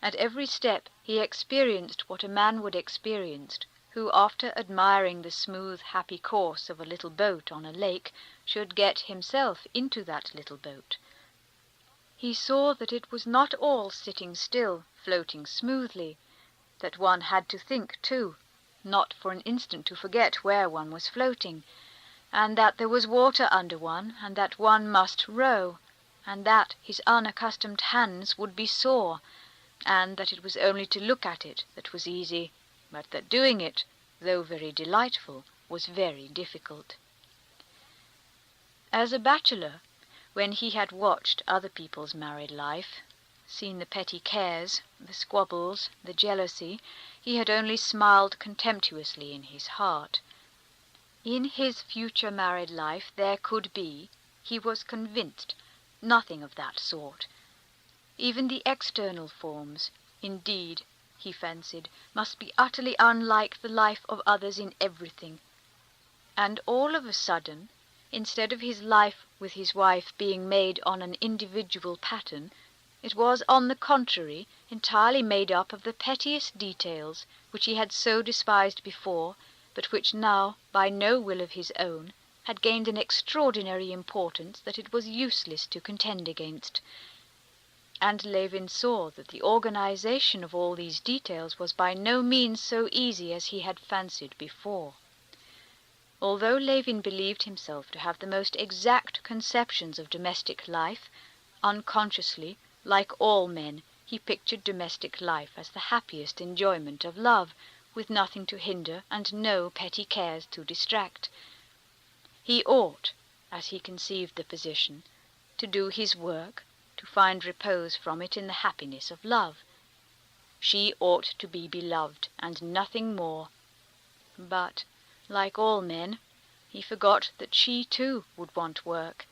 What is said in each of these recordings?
At every step he experienced what a man would experience who, after admiring the smooth, happy course of a little boat on a lake, should get himself into that little boat. He saw that it was not all sitting still, floating smoothly, that one had to think too, not for an instant to forget where one was floating, and that there was water under one, and that one must row, and that his unaccustomed hands would be sore, and that it was only to look at it that was easy, but that doing it, though very delightful, was very difficult. As a bachelor, when he had watched other people's married life, seen the petty cares, the squabbles, the jealousy, he had only smiled contemptuously in his heart. In his future married life there could be, he was convinced, nothing of that sort. Even the external forms, indeed, he fancied, must be utterly unlike the life of others in everything. And all of a sudden, instead of his life with his wife being made on an individual pattern, it was, on the contrary, entirely made up of the pettiest details, which he had so despised before, but which now, by no will of his own, had gained an extraordinary importance that it was useless to contend against. And Levin saw that the organization of all these details was by no means so easy as he had fancied before. Although Levin believed himself to have the most exact conceptions of domestic life, unconsciously, like all men, he pictured domestic life as the happiest enjoyment of love, with nothing to hinder and no petty cares to distract. He ought, as he conceived the position, to do his work, to find repose from it in the happiness of love. She ought to be beloved, and nothing more. But, like all men, he forgot that she too would want work,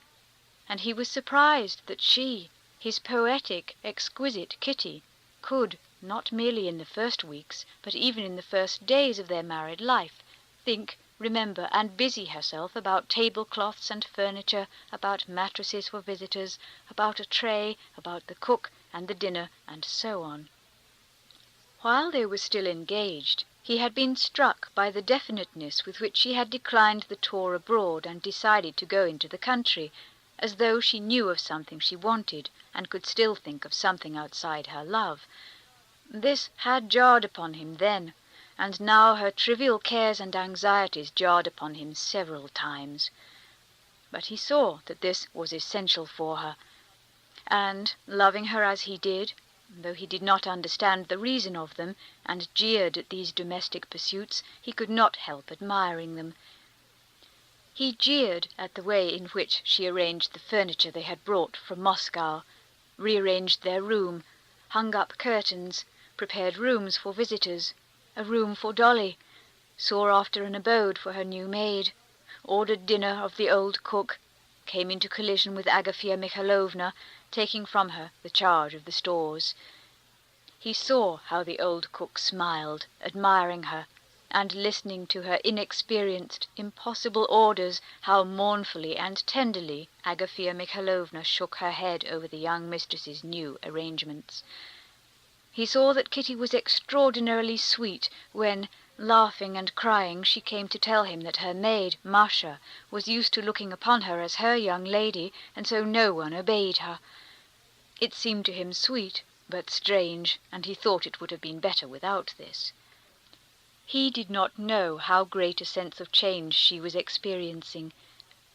and he was surprised that she, his poetic, exquisite Kitty, could, not merely in the first weeks, but even in the first days of their married life, think, remember, and busy herself about tablecloths and furniture, about mattresses for visitors, about a tray, about the cook and the dinner, and so on. While they were still engaged, he had been struck by the definiteness with which she had declined the tour abroad and decided to go into the country, as though she knew of something she wanted, and could still think of something outside her love. This had jarred upon him then, and now her trivial cares and anxieties jarred upon him several times. But he saw that this was essential for her, and, loving her as he did, though he did not understand the reason of them, and jeered at these domestic pursuits, he could not help admiring them. He jeered at the way in which she arranged the furniture they had brought from Moscow, rearranged their room, hung up curtains, prepared rooms for visitors, a room for Dolly, sought after an abode for her new maid, ordered dinner of the old cook, came into collision with Agafea Mikhailovna, taking from her the charge of the stores. He saw how the old cook smiled, admiring her, and listening to her inexperienced, impossible orders, how mournfully and tenderly Agafea Mikhailovna shook her head over the young mistress's new arrangements. He saw that Kitty was extraordinarily sweet when, laughing and crying, she came to tell him that her maid, Masha, was used to looking upon her as her young lady, and so no one obeyed her. It seemed to him sweet, but strange, and he thought it would have been better without this. He did not know how great a sense of change she was experiencing.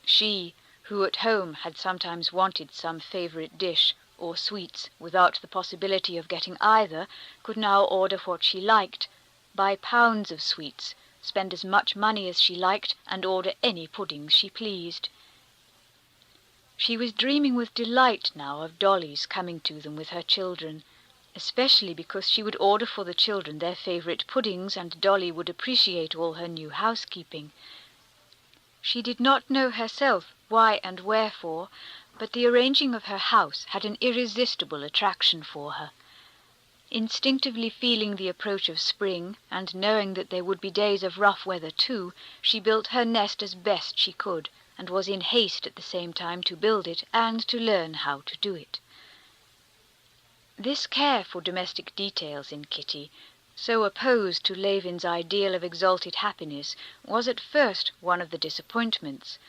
She, who at home had sometimes wanted some favourite dish, or sweets, without the possibility of getting either, could now order what she liked, buy pounds of sweets, spend as much money as she liked, and order any puddings she pleased. She was dreaming with delight now of Dolly's coming to them with her children, especially because she would order for the children their favourite puddings, and Dolly would appreciate all her new housekeeping. She did not know herself why and wherefore, but the arranging of her house had an irresistible attraction for her. Instinctively feeling the approach of spring, and knowing that there would be days of rough weather too, she built her nest as best she could, and was in haste at the same time to build it and to learn how to do it. This care for domestic details in Kitty, so opposed to Levin's ideal of exalted happiness, was at first one of the disappointments,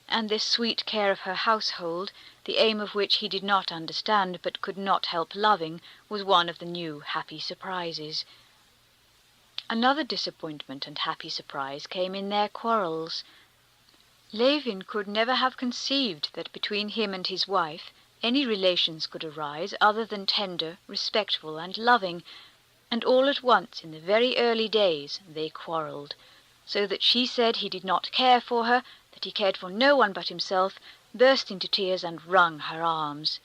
and this sweet care of her household, the aim of which he did not understand but could not help loving, was one of the new happy surprises. Another disappointment and happy surprise came in their quarrels. Levin could never have conceived that between him and his wife any relations could arise other than tender, respectful, and loving, and all at once in the very early days they quarrelled, so that she said he did not care for her, that he cared for no one but himself, burst into tears and wrung her arms.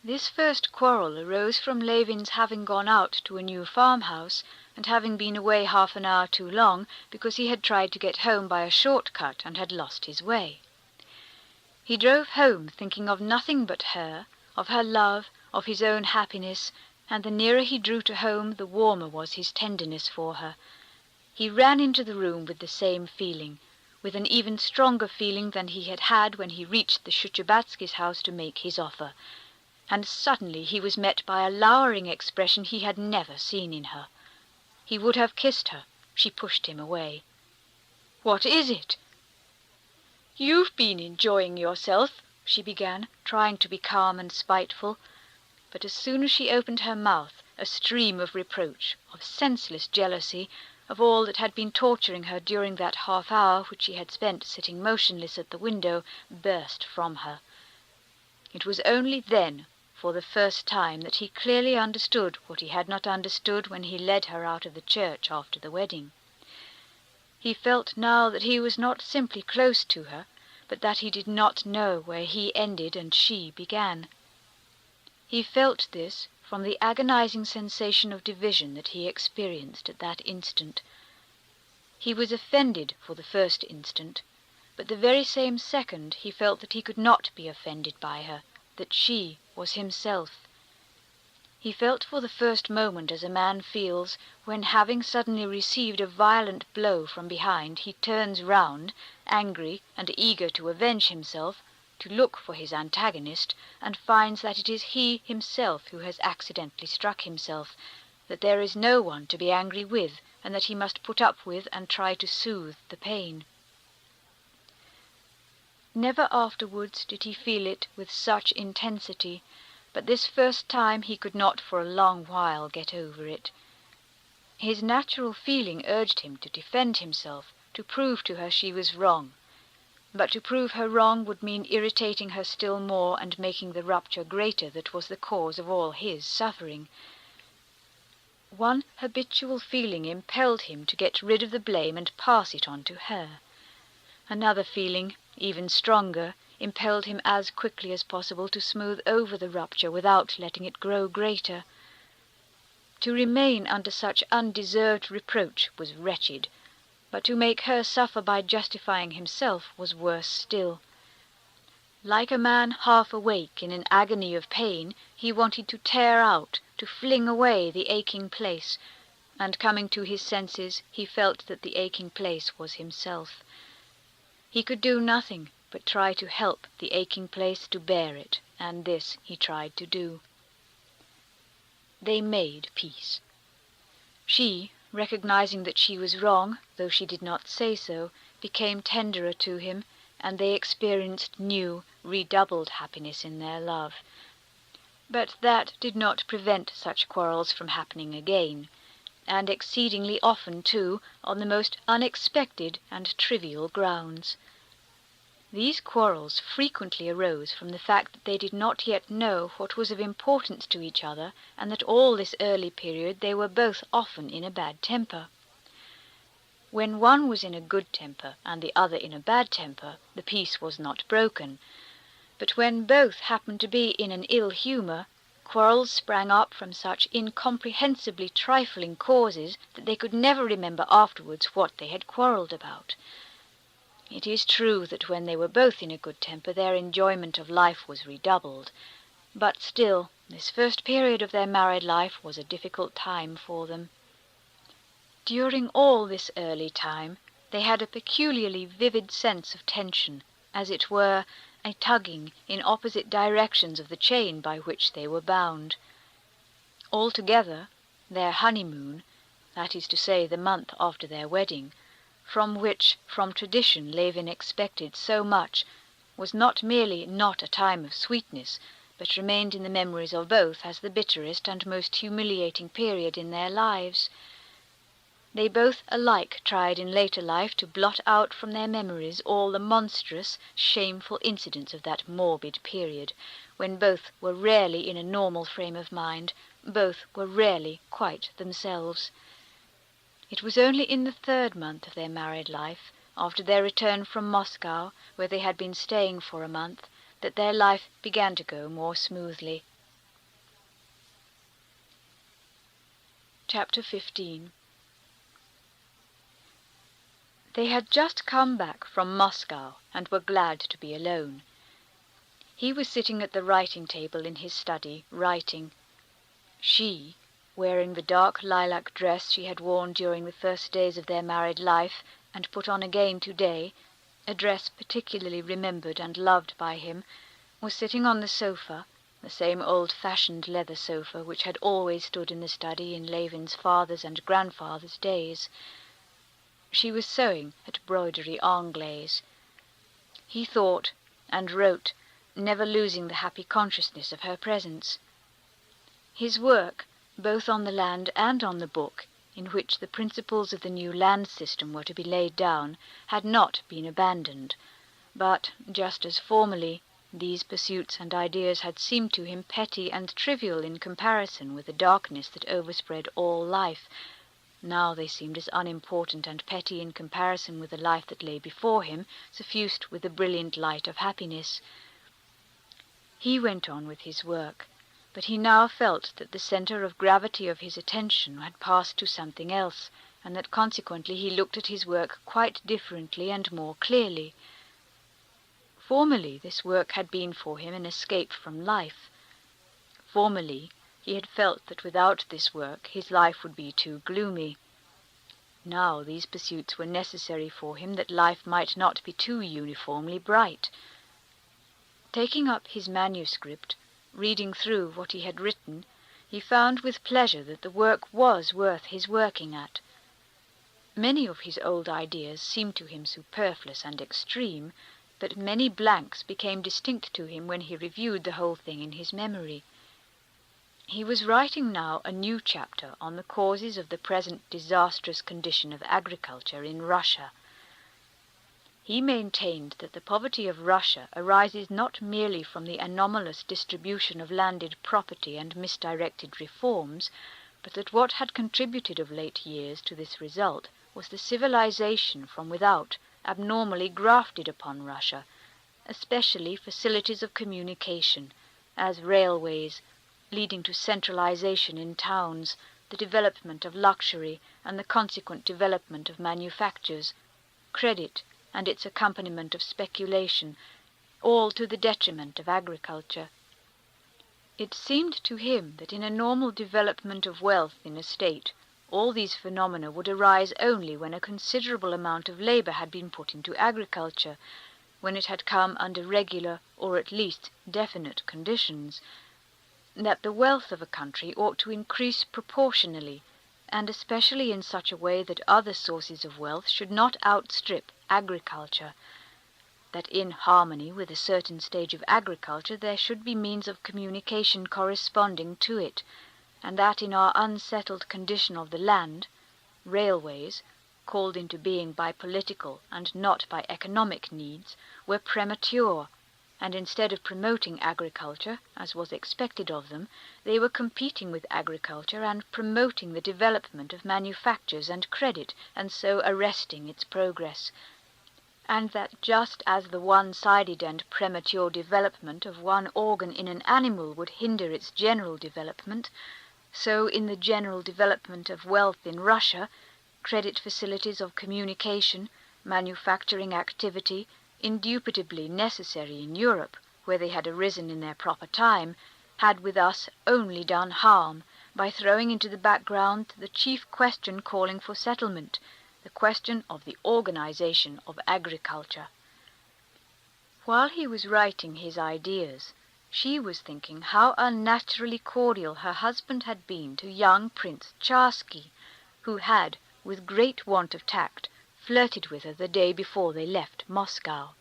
This first quarrel arose from Levin's having gone out to a new farmhouse, and having been away half an hour too long, because he had tried to get home by a short cut and had lost his way. He drove home thinking of nothing but her, of her love, of his own happiness, and the nearer he drew to home, the warmer was his tenderness for her. He ran into the room with the same feeling, with an even stronger feeling than he had had when he reached the Shuchabatskys' house to make his offer, and suddenly he was met by a lowering expression he had never seen in her. He would have kissed her. She pushed him away. "What is it?" "You've been enjoying yourself," she began, trying to be calm and spiteful. But as soon as she opened her mouth, a stream of reproach, of senseless jealousy, of all that had been torturing her during that half hour which she had spent sitting motionless at the window, burst from her. It was only then, for the first time, that he clearly understood what he had not understood when he led her out of the church after the wedding. He felt now that he was not simply close to her, but that he did not know where he ended and she began. He felt this from the agonizing sensation of division that he experienced at that instant. He was offended for the first instant, but the very same second he felt that he could not be offended by her, that she was himself. He felt for the first moment as a man feels when, having suddenly received a violent blow from behind, he turns round, angry and eager to avenge himself, to look for his antagonist, and finds that it is he himself who has accidentally struck himself, that there is no one to be angry with, and that he must put up with and try to soothe the pain. Never afterwards did he feel it with such intensity, but this first time he could not for a long while get over it. His natural feeling urged him to defend himself, to prove to her she was wrong. But to prove her wrong would mean irritating her still more and making the rupture greater that was the cause of all his suffering. One habitual feeling impelled him to get rid of the blame and pass it on to her. Another feeling, even stronger, impelled him as quickly as possible to smooth over the rupture without letting it grow greater. To remain under such undeserved reproach was wretched, but to make her suffer by justifying himself was worse still. Like a man half awake in an agony of pain, he wanted to tear out, to fling away the aching place, and coming to his senses, he felt that the aching place was himself. He could do nothing but try to help the aching place to bear it, and this he tried to do. They made peace. She, recognizing that she was wrong, though she did not say so, became tenderer to him, and they experienced new, redoubled happiness in their love. But that did not prevent such quarrels from happening again, and exceedingly often, too, on the most unexpected and trivial grounds. These quarrels frequently arose from the fact that they did not yet know what was of importance to each other, and that all this early period they were both often in a bad temper. When one was in a good temper and the other in a bad temper, the peace was not broken. But when both happened to be in an ill humour, quarrels sprang up from such incomprehensibly trifling causes that they could never remember afterwards what they had quarrelled about. It is true that when they were both in a good temper their enjoyment of life was redoubled, but still this first period of their married life was a difficult time for them. During all this early time they had a peculiarly vivid sense of tension, as it were, a tugging in opposite directions of the chain by which they were bound. Altogether, their honeymoon, that is to say the month after their wedding, from which, from tradition, Levin expected so much, was not merely not a time of sweetness, but remained in the memories of both as the bitterest and most humiliating period in their lives. They both alike tried in later life to blot out from their memories all the monstrous, shameful incidents of that morbid period, when both were rarely in a normal frame of mind, both were rarely quite themselves. It was only in the 3rd month of their married life, after their return from Moscow, where they had been staying for a month, that their life began to go more smoothly. Chapter 15. They had just come back from Moscow and were glad to be alone. He was sitting at the writing table in his study, writing. She, wearing the dark lilac dress she had worn during the first days of their married life and put on again today, a dress particularly remembered and loved by him, was sitting on the sofa, the same old-fashioned leather sofa which had always stood in the study in Levin's father's and grandfather's days. She was sewing at broderie anglaise. He thought and wrote, never losing the happy consciousness of her presence. His work, both on the land and on the book, in which the principles of the new land system were to be laid down, had not been abandoned, but, just as formerly, these pursuits and ideas had seemed to him petty and trivial in comparison with the darkness that overspread all life. Now they seemed as unimportant and petty in comparison with the life that lay before him, suffused with the brilliant light of happiness. He went on with his work, but he now felt that the centre of gravity of his attention had passed to something else, and that consequently he looked at his work quite differently and more clearly. Formerly this work had been for him an escape from life. Formerly he had felt that without this work his life would be too gloomy. Now these pursuits were necessary for him that life might not be too uniformly bright. Taking up his manuscript, reading through what he had written, he found with pleasure that the work was worth his working at. Many of his old ideas seemed to him superfluous and extreme, but many blanks became distinct to him when he reviewed the whole thing in his memory. He was writing now a new chapter on the causes of the present disastrous condition of agriculture in Russia. He maintained that the poverty of Russia arises not merely from the anomalous distribution of landed property and misdirected reforms, but that what had contributed of late years to this result was the civilization from without abnormally grafted upon Russia, especially facilities of communication, as railways, leading to centralization in towns, the development of luxury, and the consequent development of manufactures, credit, and its accompaniment of speculation, all to the detriment of agriculture. It seemed to him that in a normal development of wealth in a state, all these phenomena would arise only when a considerable amount of labor had been put into agriculture, when it had come under regular or at least definite conditions, that the wealth of a country ought to increase proportionally, and especially in such a way that other sources of wealth should not outstrip agriculture, that in harmony with a certain stage of agriculture there should be means of communication corresponding to it, and that in our unsettled condition of the land, railways, called into being by political and not by economic needs, were premature, and instead of promoting agriculture, as was expected of them, they were competing with agriculture and promoting the development of manufactures and credit, and so arresting its progress. And that just as the one-sided and premature development of one organ in an animal would hinder its general development, so in the general development of wealth in Russia, credit facilities of communication, manufacturing activity, indubitably necessary in Europe, where they had arisen in their proper time, had with us only done harm by throwing into the background the chief question calling for settlement, the question of the organization of agriculture. While he was writing his ideas, She was thinking how unnaturally cordial her husband had been to young Prince Charsky, who had, with great want of tact, flirted with her the day before they left Moscow.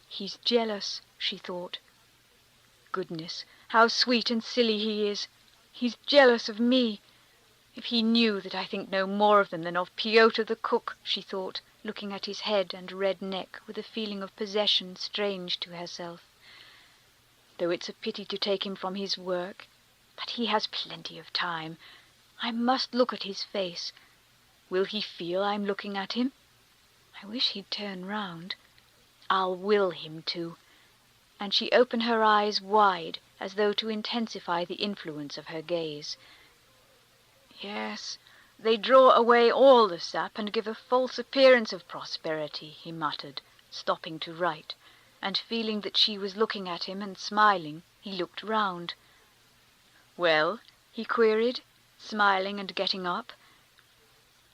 "He's jealous," she thought. "Goodness, how sweet and silly he is! He's jealous of me. If he knew that I think no more of them than of Pyotr the cook," she thought, looking at his head and red neck with a feeling of possession strange to herself. "Though it's a pity to take him from his work. But he has plenty of time. I must look at his face. Will he feel I'm looking at him? I wish he'd turn round. I'll will him to." And she opened her eyes wide, as though to intensify the influence of her gaze. "Yes, they draw away all the sap and give a false appearance of prosperity," he muttered, stopping to write, and feeling that she was looking at him and smiling, he looked round. "Well?" he queried, smiling and getting up.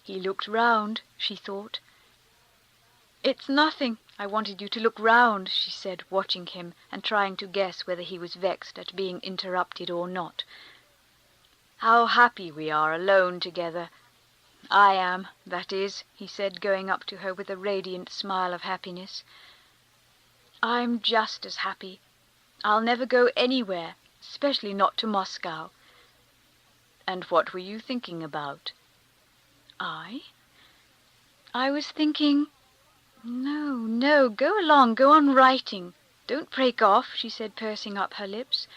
He looked round, she thought. "It's nothing. I wanted you to look round," she said, watching him and trying to guess whether he was vexed at being interrupted or not. "How happy we are alone together. I am, that is," he said, going up to her with a radiant smile of happiness. "I'm just as happy. I'll never go anywhere, especially not to Moscow." "And what were you thinking about?" "I was thinking—" No, go along, go on writing. Don't break off," she said, pursing up her lips.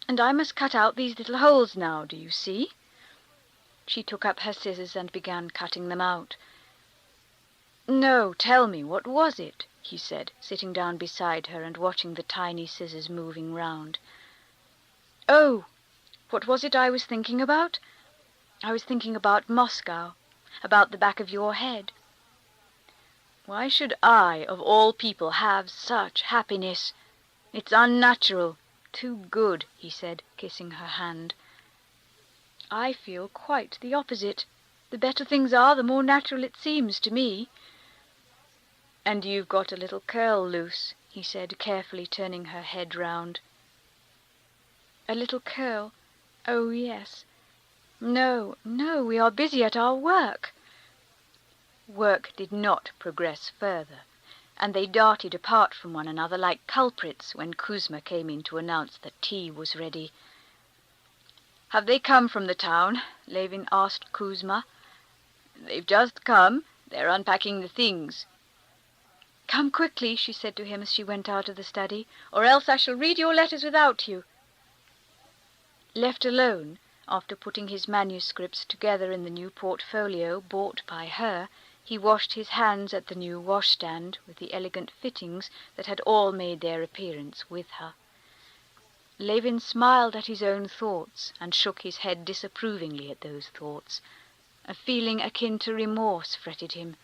"And I must cut out these little holes now, do you see?" She took up her scissors and began cutting them out. "No, tell me, what was it?" he said, sitting down beside her and watching the tiny scissors moving round. "Oh, what was it I was thinking about? I was thinking about Moscow, about the back of your head." "Why should I, of all people, have such happiness? It's unnatural, too good," he said, kissing her hand. "I feel quite the opposite. The better things are, the more natural it seems to me." "And you've got a little curl loose," he said, carefully turning her head round. "A little curl? Oh, yes. No, we are busy at our work." Work did not progress further, and they darted apart from one another like culprits when Kuzma came in to announce that tea was ready. "Have they come from the town?" Levin asked Kuzma. "They've just come. They're unpacking the things." "Come quickly," she said to him as she went out of the study, "or else I shall read your letters without you." Left alone, after putting his manuscripts together in the new portfolio bought by her, he washed his hands at the new washstand with the elegant fittings that had all made their appearance with her. Levin smiled at his own thoughts and shook his head disapprovingly at those thoughts. A feeling akin to remorse fretted him.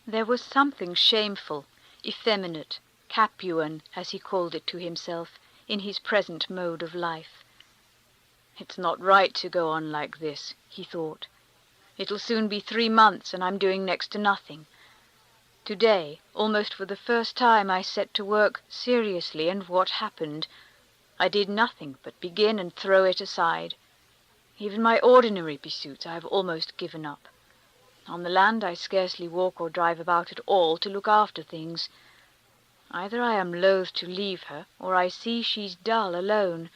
There was something shameful, effeminate, Capuan, as he called it to himself, in his present mode of life. "It's not right to go on like this," he thought. "It'll soon be 3 months, and I'm doing next to nothing. Today, almost for the first time, I set to work seriously, and what happened? I did nothing but begin and throw it aside. Even my ordinary pursuits I have almost given up. On the land I scarcely walk or drive about at all to look after things. Either I am loath to leave her, or I see she's dull alone.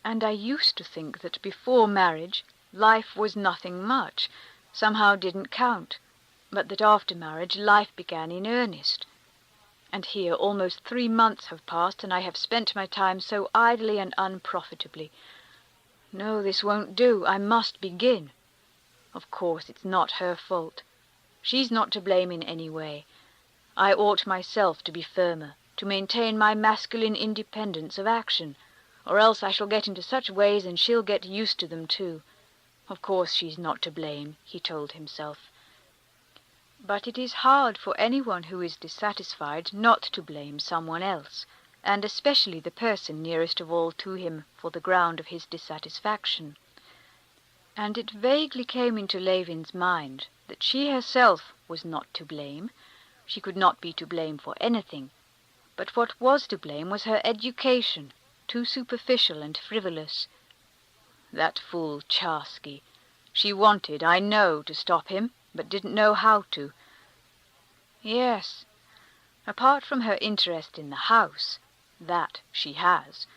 And I used to think that before marriage life was nothing much, somehow didn't count, but that after marriage life began in earnest. And here almost 3 months have passed, and I have spent my time so idly and unprofitably. No, this won't do. I must begin. Of course, it's not her fault. She's not to blame in any way. I ought myself to be firmer, to maintain my masculine independence of action, or else I shall get into such ways and she'll get used to them too. Of course she's not to blame, he told himself. But it is hard for anyone who is dissatisfied not to blame someone else, and especially the person nearest of all to him for the ground of his dissatisfaction. And it vaguely came into Levin's mind that she herself was not to blame. She could not be to blame for anything, But what was to blame was her education, too superficial and frivolous. That fool Charsky. She wanted, I know, to stop him, but didn't know how to. Yes, apart from her interest in the house, that she has.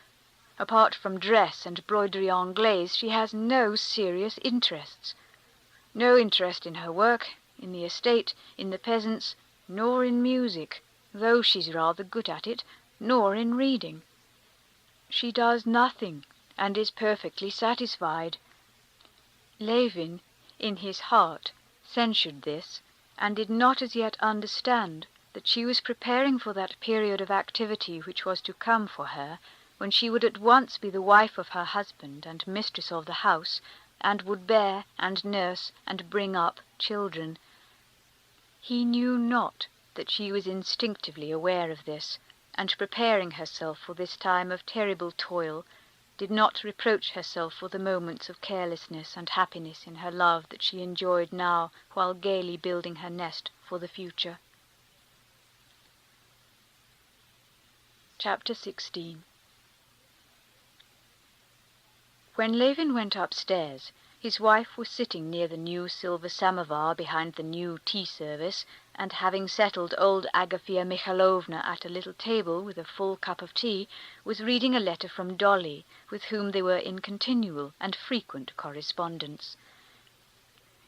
Apart from dress and broderie anglaise, she has no serious interests. No interest in her work, in the estate, in the peasants, nor in music, though she's rather good at it, nor in reading. She does nothing, and is perfectly satisfied. Levin, in his heart, censured this, and did not as yet understand that she was preparing for that period of activity which was to come for her, when she would at once be the wife of her husband and mistress of the house, and would bear and nurse and bring up children. He knew not that she was instinctively aware of this, and preparing herself for this time of terrible toil, did not reproach herself for the moments of carelessness and happiness in her love that she enjoyed now while gaily building her nest for the future. Chapter 16. When Levin went upstairs, his wife was sitting near the new silver samovar behind the new tea-service, and having settled old Agafea Mikhailovna at a little table with a full cup of tea, was reading a letter from Dolly, with whom they were in continual and frequent correspondence.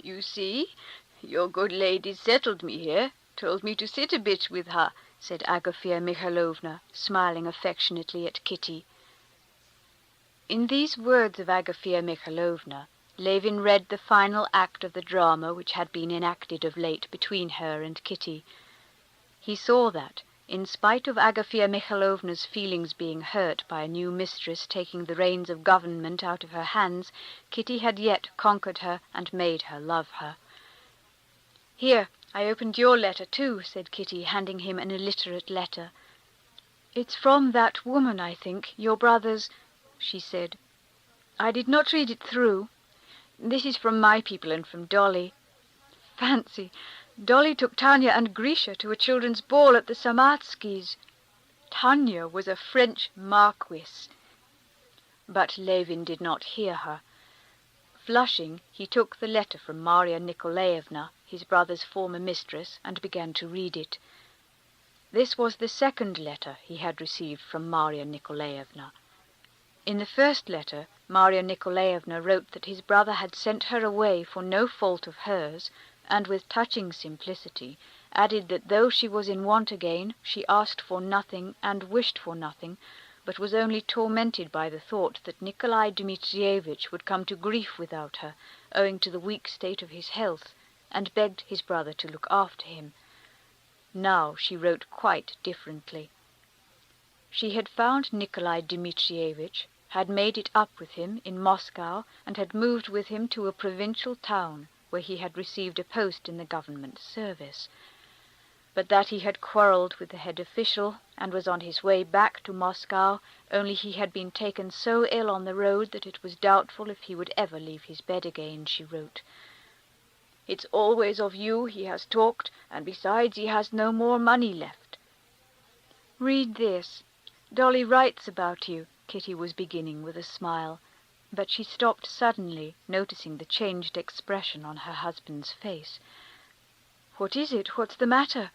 "You see, your good lady settled me here, told me to sit a bit with her," said Agafea Mikhailovna, smiling affectionately at Kitty. In these words of Agafea Mikhailovna, Levin read the final act of the drama which had been enacted of late between her and Kitty. He saw that, in spite of Agafea Mikhailovna's feelings being hurt by a new mistress taking the reins of government out of her hands, Kitty had yet conquered her and made her love her. "Here, I opened your letter too," said Kitty, handing him an illiterate letter. "It's from that woman, I think, your brother's," she said. "I did not read it through. This is from my people and from Dolly. Fancy, Dolly took Tanya and Grisha to a children's ball at the Samatskys'. Tanya was a French marquise." But Levin did not hear her. Flushing, he took the letter from Marya Nikolaevna, his brother's former mistress, and began to read it. This was the second letter he had received from Marya Nikolaevna. In the first letter, Marya Nikolaevna wrote that his brother had sent her away for no fault of hers, and with touching simplicity added that though she was in want again, she asked for nothing and wished for nothing, but was only tormented by the thought that Nikolai Dmitrievitch would come to grief without her, owing to the weak state of his health, and begged his brother to look after him. Now she wrote quite differently. She had found Nikolai Dmitrievitch, had made it up with him in Moscow, and had moved with him to a provincial town, where he had received a post in the government service. But that he had quarrelled with the head official, and was on his way back to Moscow, only he had been taken so ill on the road that it was doubtful if he would ever leave his bed again, she wrote. "It's always of you he has talked, and besides he has no more money left." "Read this. Dolly writes about you," Kitty was beginning with a smile, but she stopped suddenly, noticing the changed expression on her husband's face. "What is it? What's the matter?"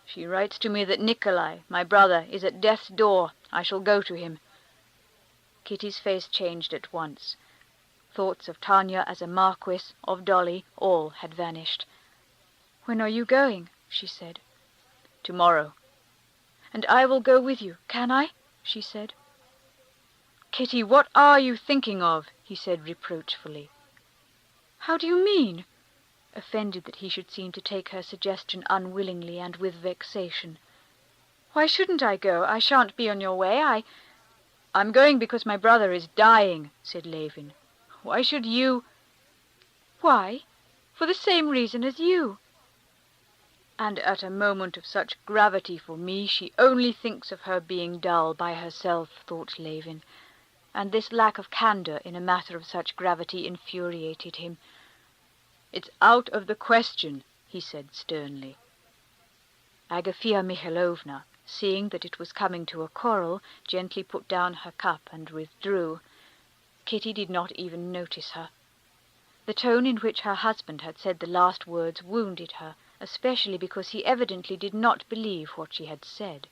"She writes to me that Nikolai, my brother, is at death's door. I shall go to him." Kitty's face changed at once. Thoughts of Tanya as a marquis, of Dolly, all had vanished. "When are you going?" she said. "Tomorrow." "And I will go with you, can I?" she said. "Kitty, what are you thinking of?" he said reproachfully. "How do you mean?" offended that he should seem to take her suggestion unwillingly and with vexation. "Why shouldn't I go? I shan't be on your way. I'm going because my brother is dying," said Levin. "Why should you—" "Why? For the same reason as you." "And at a moment of such gravity for me, she only thinks of her being dull by herself," thought Levin, and this lack of candour in a matter of such gravity infuriated him. "It's out of the question," he said sternly. Agafea Mikhailovna seeing that it was coming to a quarrel, gently put down her cup and withdrew. Kitty did not even notice her. The tone in which her husband had said the last words wounded her, especially because he evidently did not believe what she had said.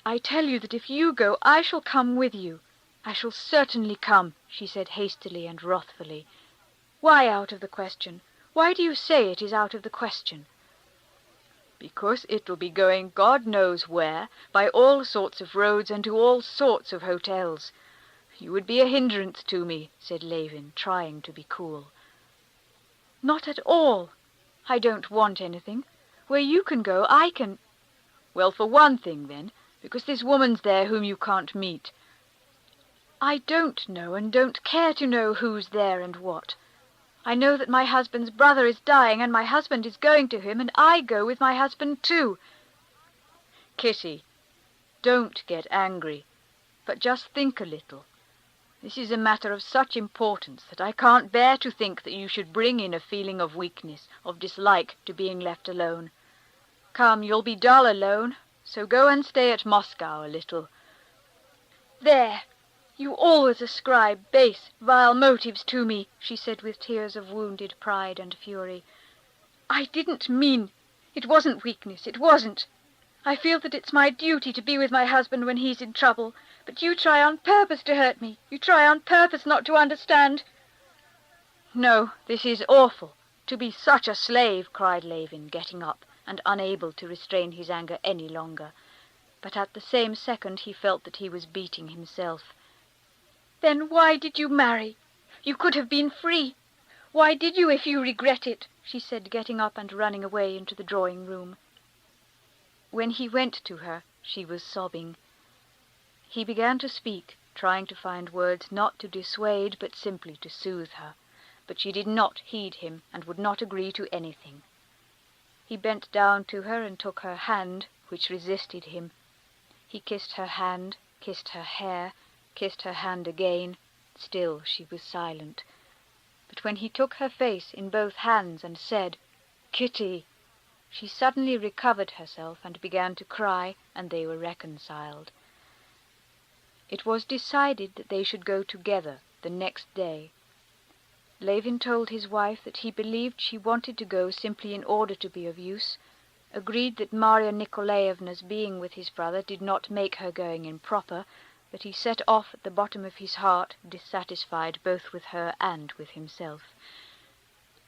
"I tell you that if you go, I shall come with you. I shall certainly come," she said hastily and wrathfully. "Why out of the question? Why do you say it is out of the question?" "Because it will be going God knows where, by all sorts of roads and to all sorts of hotels. You would be a hindrance to me," said Levin, trying to be cool. "Not at all. I don't want anything. Where you can go, I can—" "Well, for one thing, then, because this woman's there whom you can't meet." "I don't know and don't care to know who's there and what. I know that my husband's brother is dying, and my husband is going to him, and I go with my husband too." "Kitty, don't get angry, but just think a little. This is a matter of such importance that I can't bear to think that you should bring in a feeling of weakness, of dislike to being left alone. Come, you'll be dull alone, so go and stay at Moscow a little." "There! You always ascribe base, vile motives to me," she said with tears of wounded pride and fury. "I didn't mean— It wasn't weakness, it wasn't. I feel that it's my duty to be with my husband when he's in trouble, but you try on purpose to hurt me. You try on purpose not to understand." "No, this is awful, to be such a slave," cried Levin, getting up and unable to restrain his anger any longer. But at the same second he felt that he was beating himself. "Then why did you marry? You could have been free. Why did you, if you regret it?" she said, getting up and running away into the drawing-room. When he went to her, she was sobbing. He began to speak, trying to find words not to dissuade but simply to soothe her, but she did not heed him and would not agree to anything. He bent down to her and took her hand, which resisted him. He kissed her hand, kissed her hair, kissed her hand again. Still she was silent. But when he took her face in both hands and said, "Kitty," she suddenly recovered herself and began to cry, and they were reconciled. It was decided that they should go together the next day. Levin told his wife that he believed she wanted to go simply in order to be of use, agreed that Marya Nikolaevna's being with his brother did not make her going improper, but he set off at the bottom of his heart, dissatisfied both with her and with himself.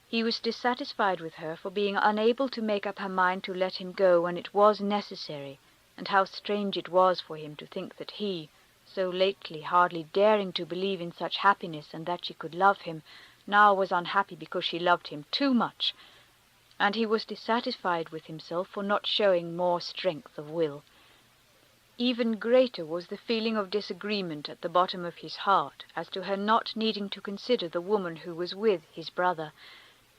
He was dissatisfied with her for being unable to make up her mind to let him go when it was necessary, and how strange it was for him to think that he, so lately hardly daring to believe in such happiness and that she could love him, now was unhappy because she loved him too much. And he was dissatisfied with himself for not showing more strength of will. Even greater was the feeling of disagreement at the bottom of his heart as to her not needing to consider the woman who was with his brother,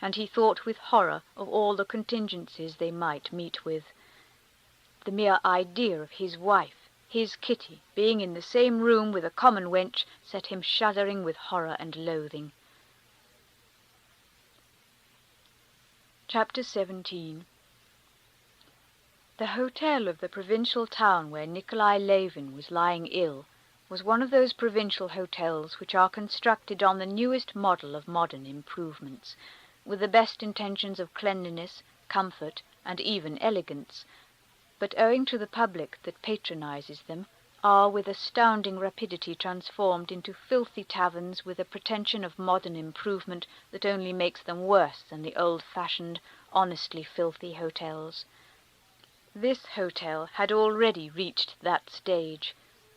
and he thought with horror of all the contingencies they might meet with. The mere idea of his wife, his Kitty, being in the same room with a common wench set him shuddering with horror and loathing. Chapter 17. The hotel of the provincial town where Nikolai Levin was lying ill was one of those provincial hotels which are constructed on the newest model of modern improvements, with the best intentions of cleanliness, comfort, and even elegance, but owing to the public that patronizes them, are with astounding rapidity transformed into filthy taverns with a pretension of modern improvement that only makes them worse than the old-fashioned, honestly filthy hotels. This hotel had already reached that stage,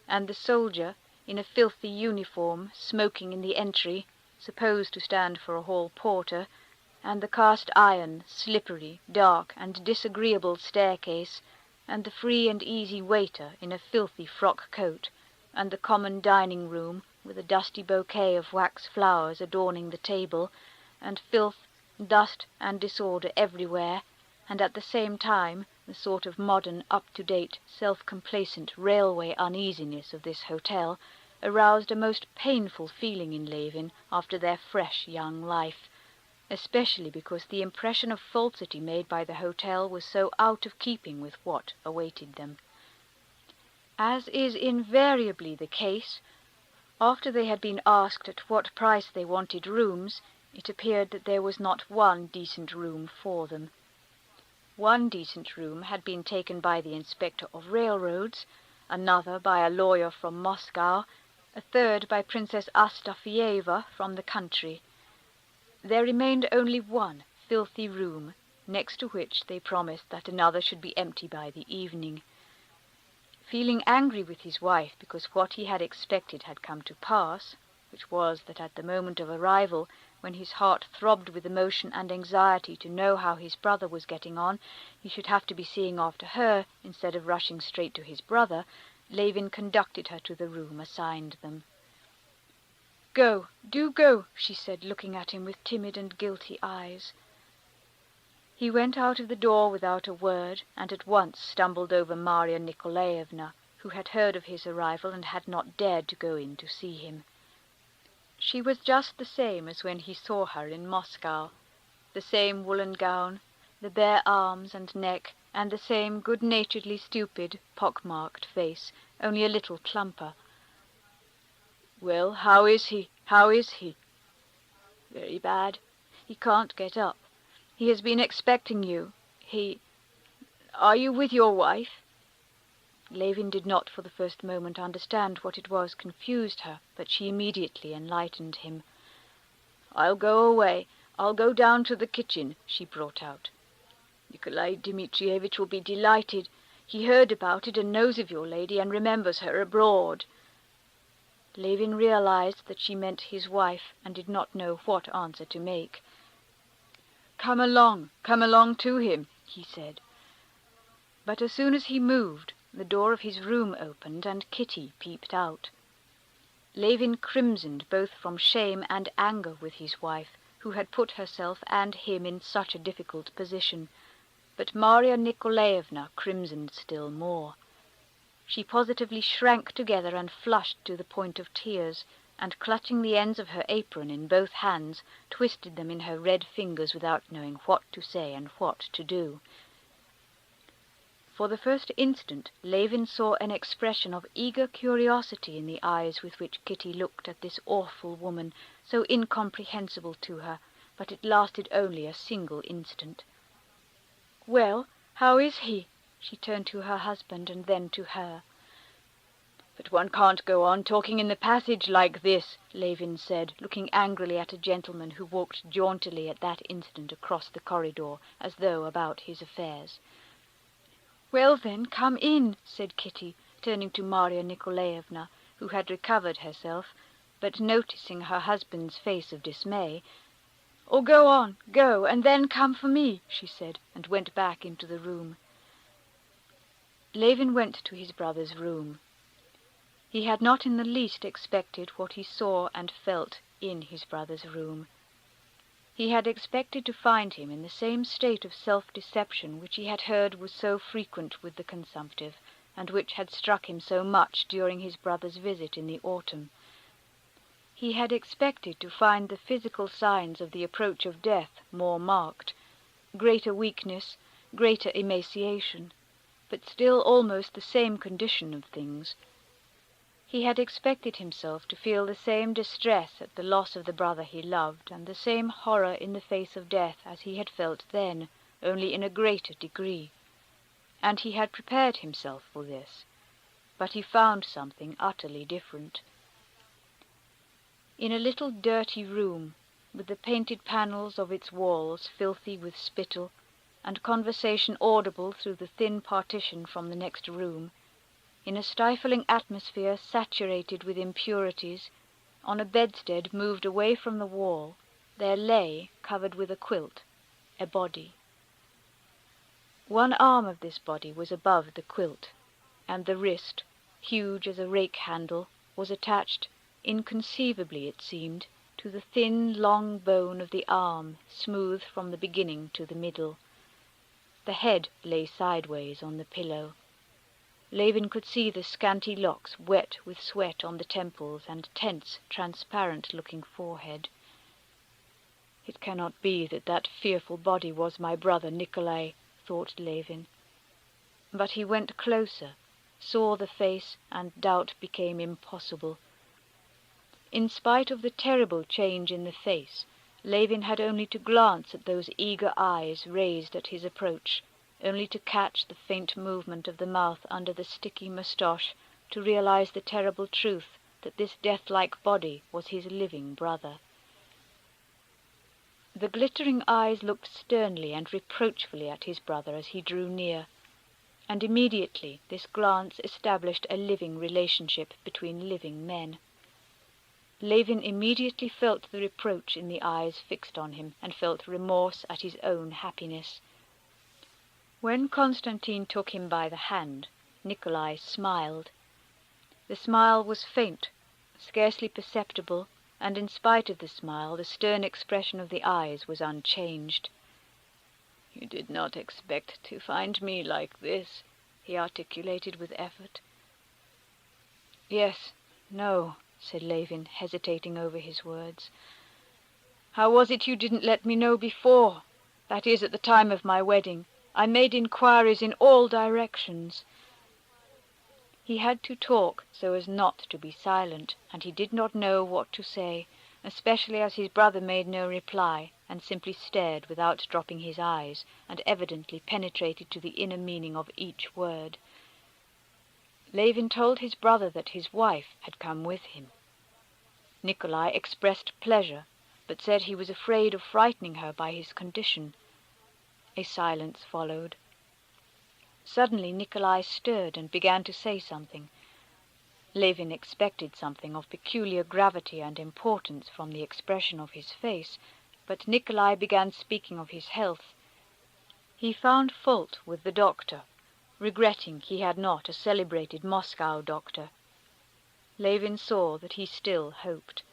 and the soldier, in a filthy uniform, smoking in the entry, supposed to stand for a hall porter, and the cast-iron, slippery, dark, and disagreeable staircase, and the free and easy waiter in a filthy frock coat, and the common dining-room with a dusty bouquet of wax flowers adorning the table, and filth, dust, and disorder everywhere, and at the same time the sort of modern, up-to-date, self-complacent railway uneasiness of this hotel, aroused a most painful feeling in Levin after their fresh young life. especially because the impression of falsity made by the hotel was so out of keeping with what awaited them. As is invariably the case, after they had been asked at what price they wanted rooms, it appeared that there was not one decent room for them. One decent room had been taken by the inspector of railroads, another by a lawyer from Moscow, a third by Princess Astafieva from the country. There remained only one filthy room, next to which they promised that another should be empty by the evening. Feeling angry with his wife because what he had expected had come to pass, which was that at the moment of arrival, when his heart throbbed with emotion and anxiety to know how his brother was getting on, he should have to be seeing after her instead of rushing straight to his brother, Levin conducted her to the room assigned them. "Go, do go," she said, looking at him with timid and guilty eyes. He went out of the door without a word, and at once stumbled over Marya Nikolaevna, who had heard of his arrival and had not dared to go in to see him. She was just the same as when he saw her in Moscow, the same woolen gown, the bare arms and neck, and the same good-naturedly stupid, pock-marked face, only a little plumper. "Well, how is he? How is he?" "Very bad. He can't get up. He has been expecting you. Are you with your wife?" Levin did not for the first moment understand what it was confused her, but she immediately enlightened him. "I'll go away. I'll go down to the kitchen," she brought out. "Nikolai Dmitrievitch will be delighted. He heard about it and knows of your lady and remembers her abroad." Levin realized that she meant his wife and did not know what answer to make. Come along to him," he said. But as soon as he moved, the door of his room opened and Kitty peeped out. Levin crimsoned both from shame and anger with his wife, who had put herself and him in such a difficult position, but Marya Nikolaevna crimsoned still more. She positively shrank together and flushed to the point of tears, and clutching the ends of her apron in both hands, twisted them in her red fingers without knowing what to say and what to do. For the first instant Levin saw an expression of eager curiosity in the eyes with which Kitty looked at this awful woman, so incomprehensible to her, but it lasted only a single instant. "Well, how is he?" She turned to her husband and then to her. "But one can't go on talking in the passage like this," Levin said, looking angrily at a gentleman who walked jauntily at that instant across the corridor, as though about his affairs. "Well then, come in," said Kitty, turning to Marya Nikolaevna, who had recovered herself, but noticing her husband's face of dismay. "Or go on, go, and then come for me," she said, and went back into the room. Levin went to his brother's room. He had not in the least expected what he saw and felt in his brother's room. He had expected to find him in the same state of self-deception which he had heard was so frequent with the consumptive, and which had struck him so much during his brother's visit in the autumn. He had expected to find the physical signs of the approach of death more marked, greater weakness, greater emaciation, but still almost the same condition of things. He had expected himself to feel the same distress at the loss of the brother he loved, and the same horror in the face of death as he had felt then, only in a greater degree. And he had prepared himself for this, but he found something utterly different. In a little dirty room, with the painted panels of its walls filthy with spittle, and conversation audible through the thin partition from the next room, in a stifling atmosphere saturated with impurities, on a bedstead moved away from the wall, there lay, covered with a quilt, a body. One arm of this body was above the quilt, and the wrist, huge as a rake handle, was attached, inconceivably it seemed, to the thin, long bone of the arm, smooth from the beginning to the middle. The head lay sideways on the pillow. Levin could see the scanty locks wet with sweat on the temples and tense, transparent-looking forehead. It cannot be that that fearful body was my brother Nikolay, thought Levin. But he went closer, saw the face, and doubt became impossible. In spite of the terrible change in the face, Levin had only to glance at those eager eyes raised at his approach, only to catch the faint movement of the mouth under the sticky moustache, to realize the terrible truth that this death-like body was his living brother. The glittering eyes looked sternly and reproachfully at his brother as he drew near, and immediately this glance established a living relationship between living men. Levin immediately felt the reproach in the eyes fixed on him, and felt remorse at his own happiness. When Constantine took him by the hand, Nikolay smiled. The smile was faint, scarcely perceptible, and in spite of the smile, the stern expression of the eyes was unchanged. "You did not expect to find me like this," he articulated with effort. "Yes, no," said Levin, hesitating over his words. "How was it you didn't let me know before? That is, at the time of my wedding. I made inquiries in all directions." He had to talk so as not to be silent, and he did not know what to say, especially as his brother made no reply, and simply stared without dropping his eyes, and evidently penetrated to the inner meaning of each word. Levin told his brother that his wife had come with him. Nikolay expressed pleasure, but said he was afraid of frightening her by his condition. A silence followed. Suddenly Nikolay stirred and began to say something. Levin expected something of peculiar gravity and importance from the expression of his face, but Nikolay began speaking of his health. He found fault with the doctor, regretting he had not a celebrated Moscow doctor. Levin saw that he still hoped.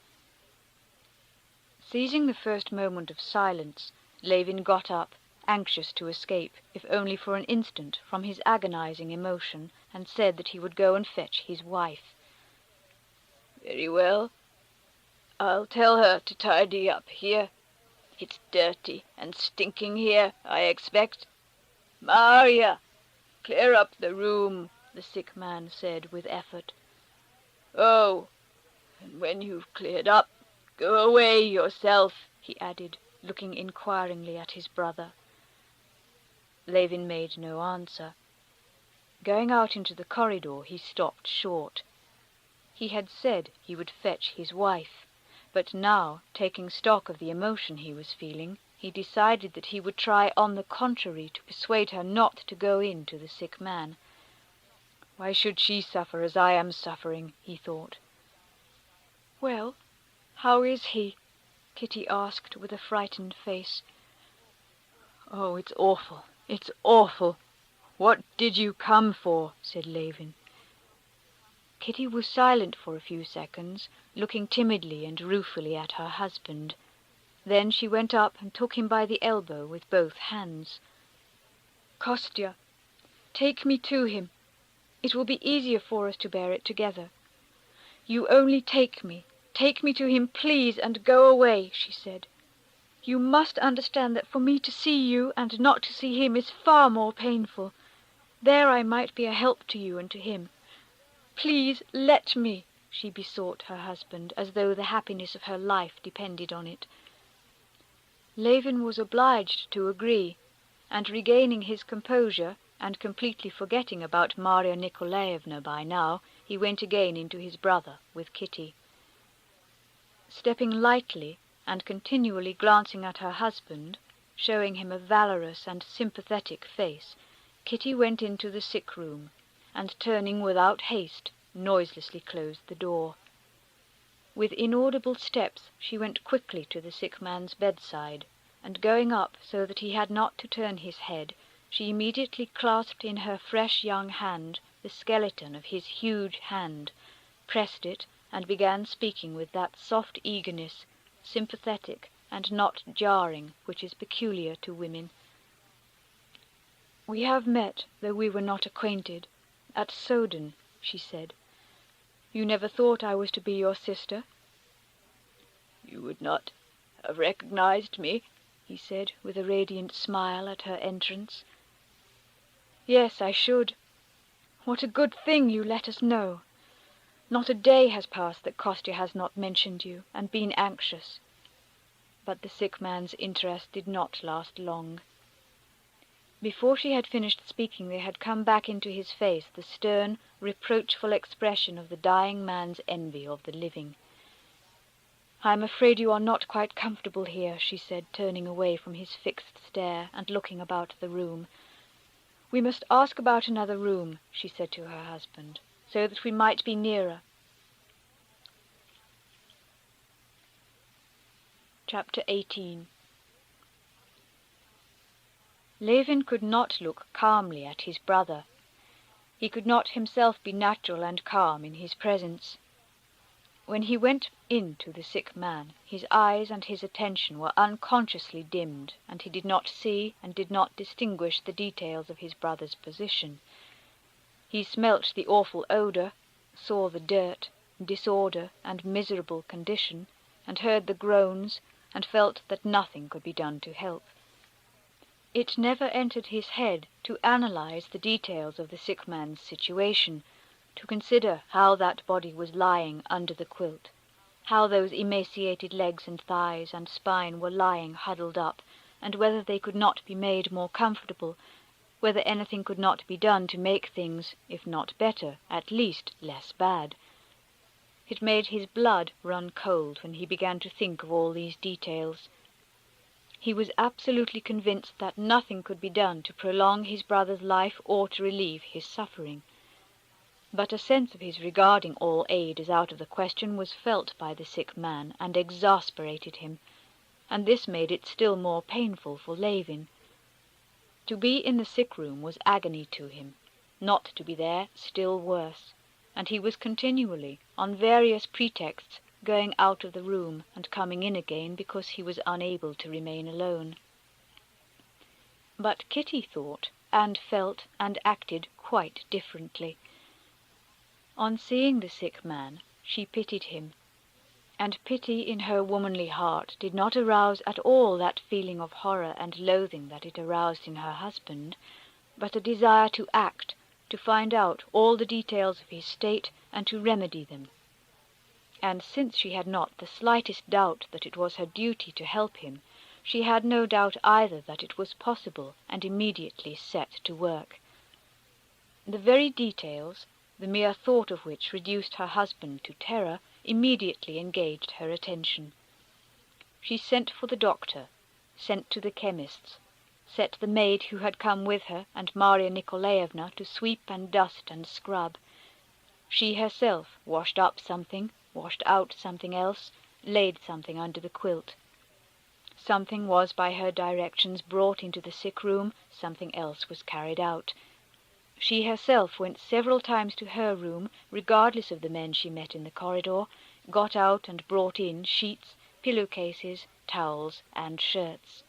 Seizing the first moment of silence, Levin got up, anxious to escape, if only for an instant, from his agonizing emotion, and said that he would go and fetch his wife. "Very well. I'll tell her to tidy up here. It's dirty and stinking here, I expect. Marya, clear up the room," the sick man said with effort. "Oh, and when you've cleared up, go away yourself," he added, looking inquiringly at his brother. Levin made no answer. Going out into the corridor, he stopped short. He had said he would fetch his wife, but now, taking stock of the emotion he was feeling, he decided that he would try on the contrary to persuade her not to go in to the sick man. "Why should she suffer as I am suffering?" he thought. "Well, how is he?" Kitty asked with a frightened face. "Oh, it's awful, it's awful. What did you come for?" said Levin. Kitty was silent for a few seconds, looking timidly and ruefully at her husband. Then she went up and took him by the elbow with both hands. "Kostya, take me to him. It will be easier for us to bear it together. You only take me to him, please, and go away," she said. "You must understand that for me to see you and not to see him is far more painful. There I might be a help to you and to him. Please let me," she besought her husband, as though the happiness of her life depended on it. Levin was obliged to agree, and regaining his composure, and completely forgetting about Marya Nikolaevna by now, he went again into his brother with Kitty. Stepping lightly, and continually glancing at her husband, showing him a valorous and sympathetic face, Kitty went into the sick room, and turning without haste, noiselessly closed the door. With inaudible steps she went quickly to the sick man's bedside, and going up so that he had not to turn his head, she immediately clasped in her fresh young hand the skeleton of his huge hand, pressed it, and began speaking with that soft eagerness, sympathetic and not jarring, which is peculiar to women. "We have met, though we were not acquainted, at Soden," she said. "You never thought I was to be your sister?" "You would not have recognized me," he said, with a radiant smile at her entrance. "Yes, I should. What a good thing you let us know. Not a day has passed that Kostya has not mentioned you, and been anxious." But the sick man's interest did not last long. Before she had finished speaking, there had come back into his face the stern, reproachful expression of the dying man's envy of the living. "I am afraid you are not quite comfortable here," she said, turning away from his fixed stare and looking about the room. "We must ask about another room," she said to her husband, "so that we might be nearer." Chapter 18. Levin could not look calmly at his brother. He could not himself be natural and calm in his presence. When he went in to the sick man, his eyes and his attention were unconsciously dimmed, and he did not see and did not distinguish the details of his brother's position. He smelt the awful odor, saw the dirt, disorder, and miserable condition, and heard the groans, and felt that nothing could be done to help. It never entered his head to analyze the details of the sick man's situation, to consider how that body was lying under the quilt, how those emaciated legs and thighs and spine were lying huddled up, and whether they could not be made more comfortable, whether anything could not be done to make things, if not better, at least less bad. It made his blood run cold when he began to think of all these details. He was absolutely convinced that nothing could be done to prolong his brother's life or to relieve his suffering. But a sense of his regarding all aid as out of the question was felt by the sick man and exasperated him, and this made it still more painful for Levin. To be in the sick room was agony to him, not to be there still worse, and he was continually, on various pretexts, going out of the room and coming in again because he was unable to remain alone. But Kitty thought and felt and acted quite differently. On seeing the sick man, she pitied him, and pity in her womanly heart did not arouse at all that feeling of horror and loathing that it aroused in her husband, but a desire to act, to find out all the details of his state and to remedy them. And since she had not the slightest doubt that it was her duty to help him, she had no doubt either that it was possible, and immediately set to work. The very details, the mere thought of which reduced her husband to terror, immediately engaged her attention. She sent for the doctor, sent to the chemist's, set the maid who had come with her and Marya Nikolaevna to sweep and dust and scrub. She herself washed up something, washed out something else, laid something under the quilt. Something was by her directions brought into the sick room, something else was carried out. She herself went several times to her room, regardless of the men she met in the corridor, got out and brought in sheets, pillow-cases, towels, and shirts.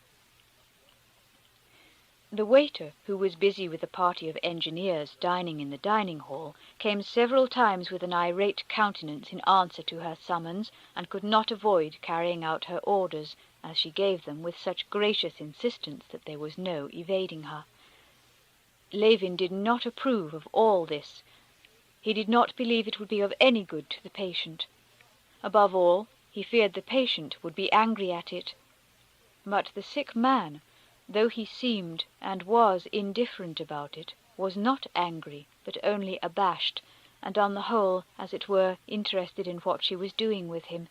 The waiter, who was busy with a party of engineers dining in the dining hall, came several times with an irate countenance in answer to her summons, and could not avoid carrying out her orders, as she gave them with such gracious insistence that there was no evading her. Levin did not approve of all this. He did not believe it would be of any good to the patient. Above all, he feared the patient would be angry at it. But the sick man, though he seemed and was indifferent about it, was not angry, but only abashed, and on the whole, as it were, interested in what she was doing with him.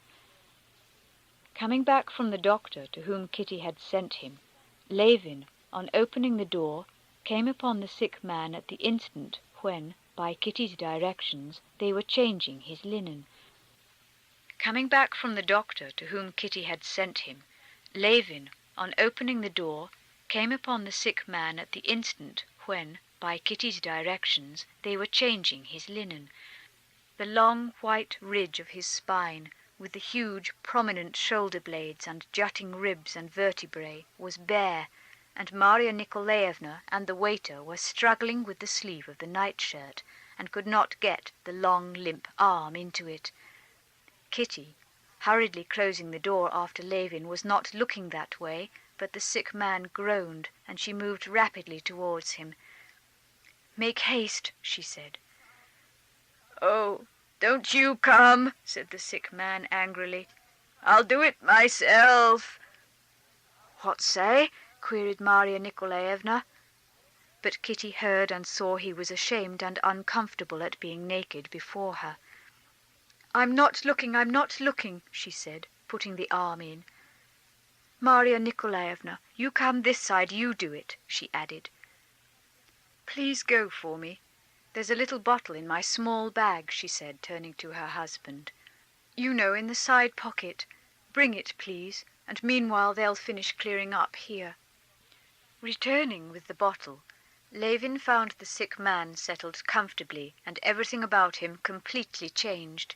Coming back from the doctor to whom Kitty had sent him, Levin, on opening the door, came upon the sick man at the instant when, by Kitty's directions, they were changing his linen. Coming back from the doctor to whom Kitty had sent him, Levin, on opening the door, came upon the sick man at the instant when, by Kitty's directions, they were changing his linen. The long white ridge of his spine, with the huge prominent shoulder blades and jutting ribs and vertebrae, was bare, and Marya Nikolaevna and the waiter were struggling with the sleeve of the nightshirt, and could not get the long limp arm into it. Kitty, hurriedly closing the door after Levin, was not looking that way, but the sick man groaned, and she moved rapidly towards him. "Make haste," she said. "Oh, don't you come," said the sick man angrily. "I'll do it myself." "What say?" queried Marya Nikolaevna. But Kitty heard and saw he was ashamed and uncomfortable at being naked before her. "I'm not looking," she said, putting the arm in. "Marya Nikolaevna, you come this side, you do it," she added. "Please go for me. There's a little bottle in my small bag," she said, turning to her husband. "You know, in the side pocket. Bring it, please, and meanwhile they'll finish clearing up here." Returning with the bottle, Levin found the sick man settled comfortably and everything about him completely changed.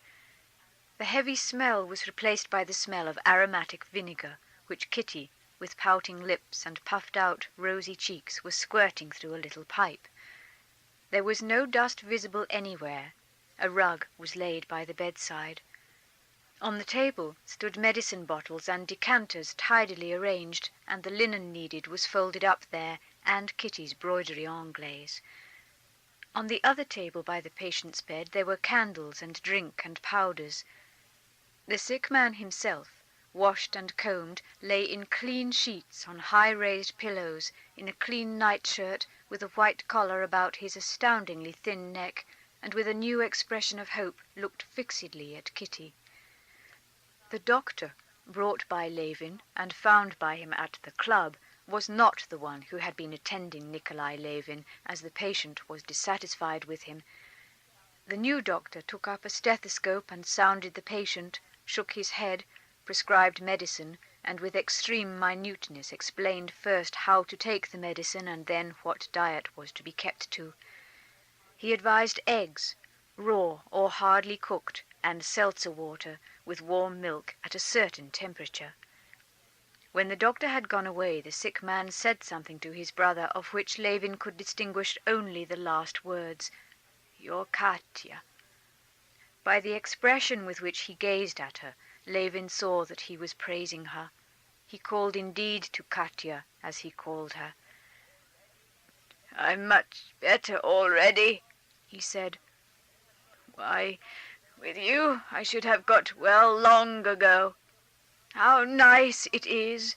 The heavy smell was replaced by the smell of aromatic vinegar, which Kitty, with pouting lips and puffed out rosy cheeks, was squirting through a little pipe. There was no dust visible anywhere. A rug was laid by the bedside. On the table stood medicine bottles and decanters tidily arranged, and the linen needed was folded up there, and Kitty's broderie anglaise. On the other table by the patient's bed there were candles and drink and powders. The sick man himself, washed and combed, lay in clean sheets on high-raised pillows, in a clean nightshirt, with a white collar about his astoundingly thin neck, and with a new expression of hope looked fixedly at Kitty. The doctor, brought by Levin and found by him at the club, was not the one who had been attending Nikolai Levin, as the patient was dissatisfied with him. The new doctor took up a stethoscope and sounded the patient, shook his head, prescribed medicine, and with extreme minuteness explained first how to take the medicine and then what diet was to be kept to. He advised eggs, raw or hardly cooked, and seltzer water, with warm milk at a certain temperature. When the doctor had gone away, the sick man said something to his brother of which Levin could distinguish only the last words, "Your Katya." By the expression with which he gazed at her, Levin saw that he was praising her. He called indeed to Katya, as he called her. "I'm much better already," he said. "Why, with you I should have got well long ago. How nice it is!"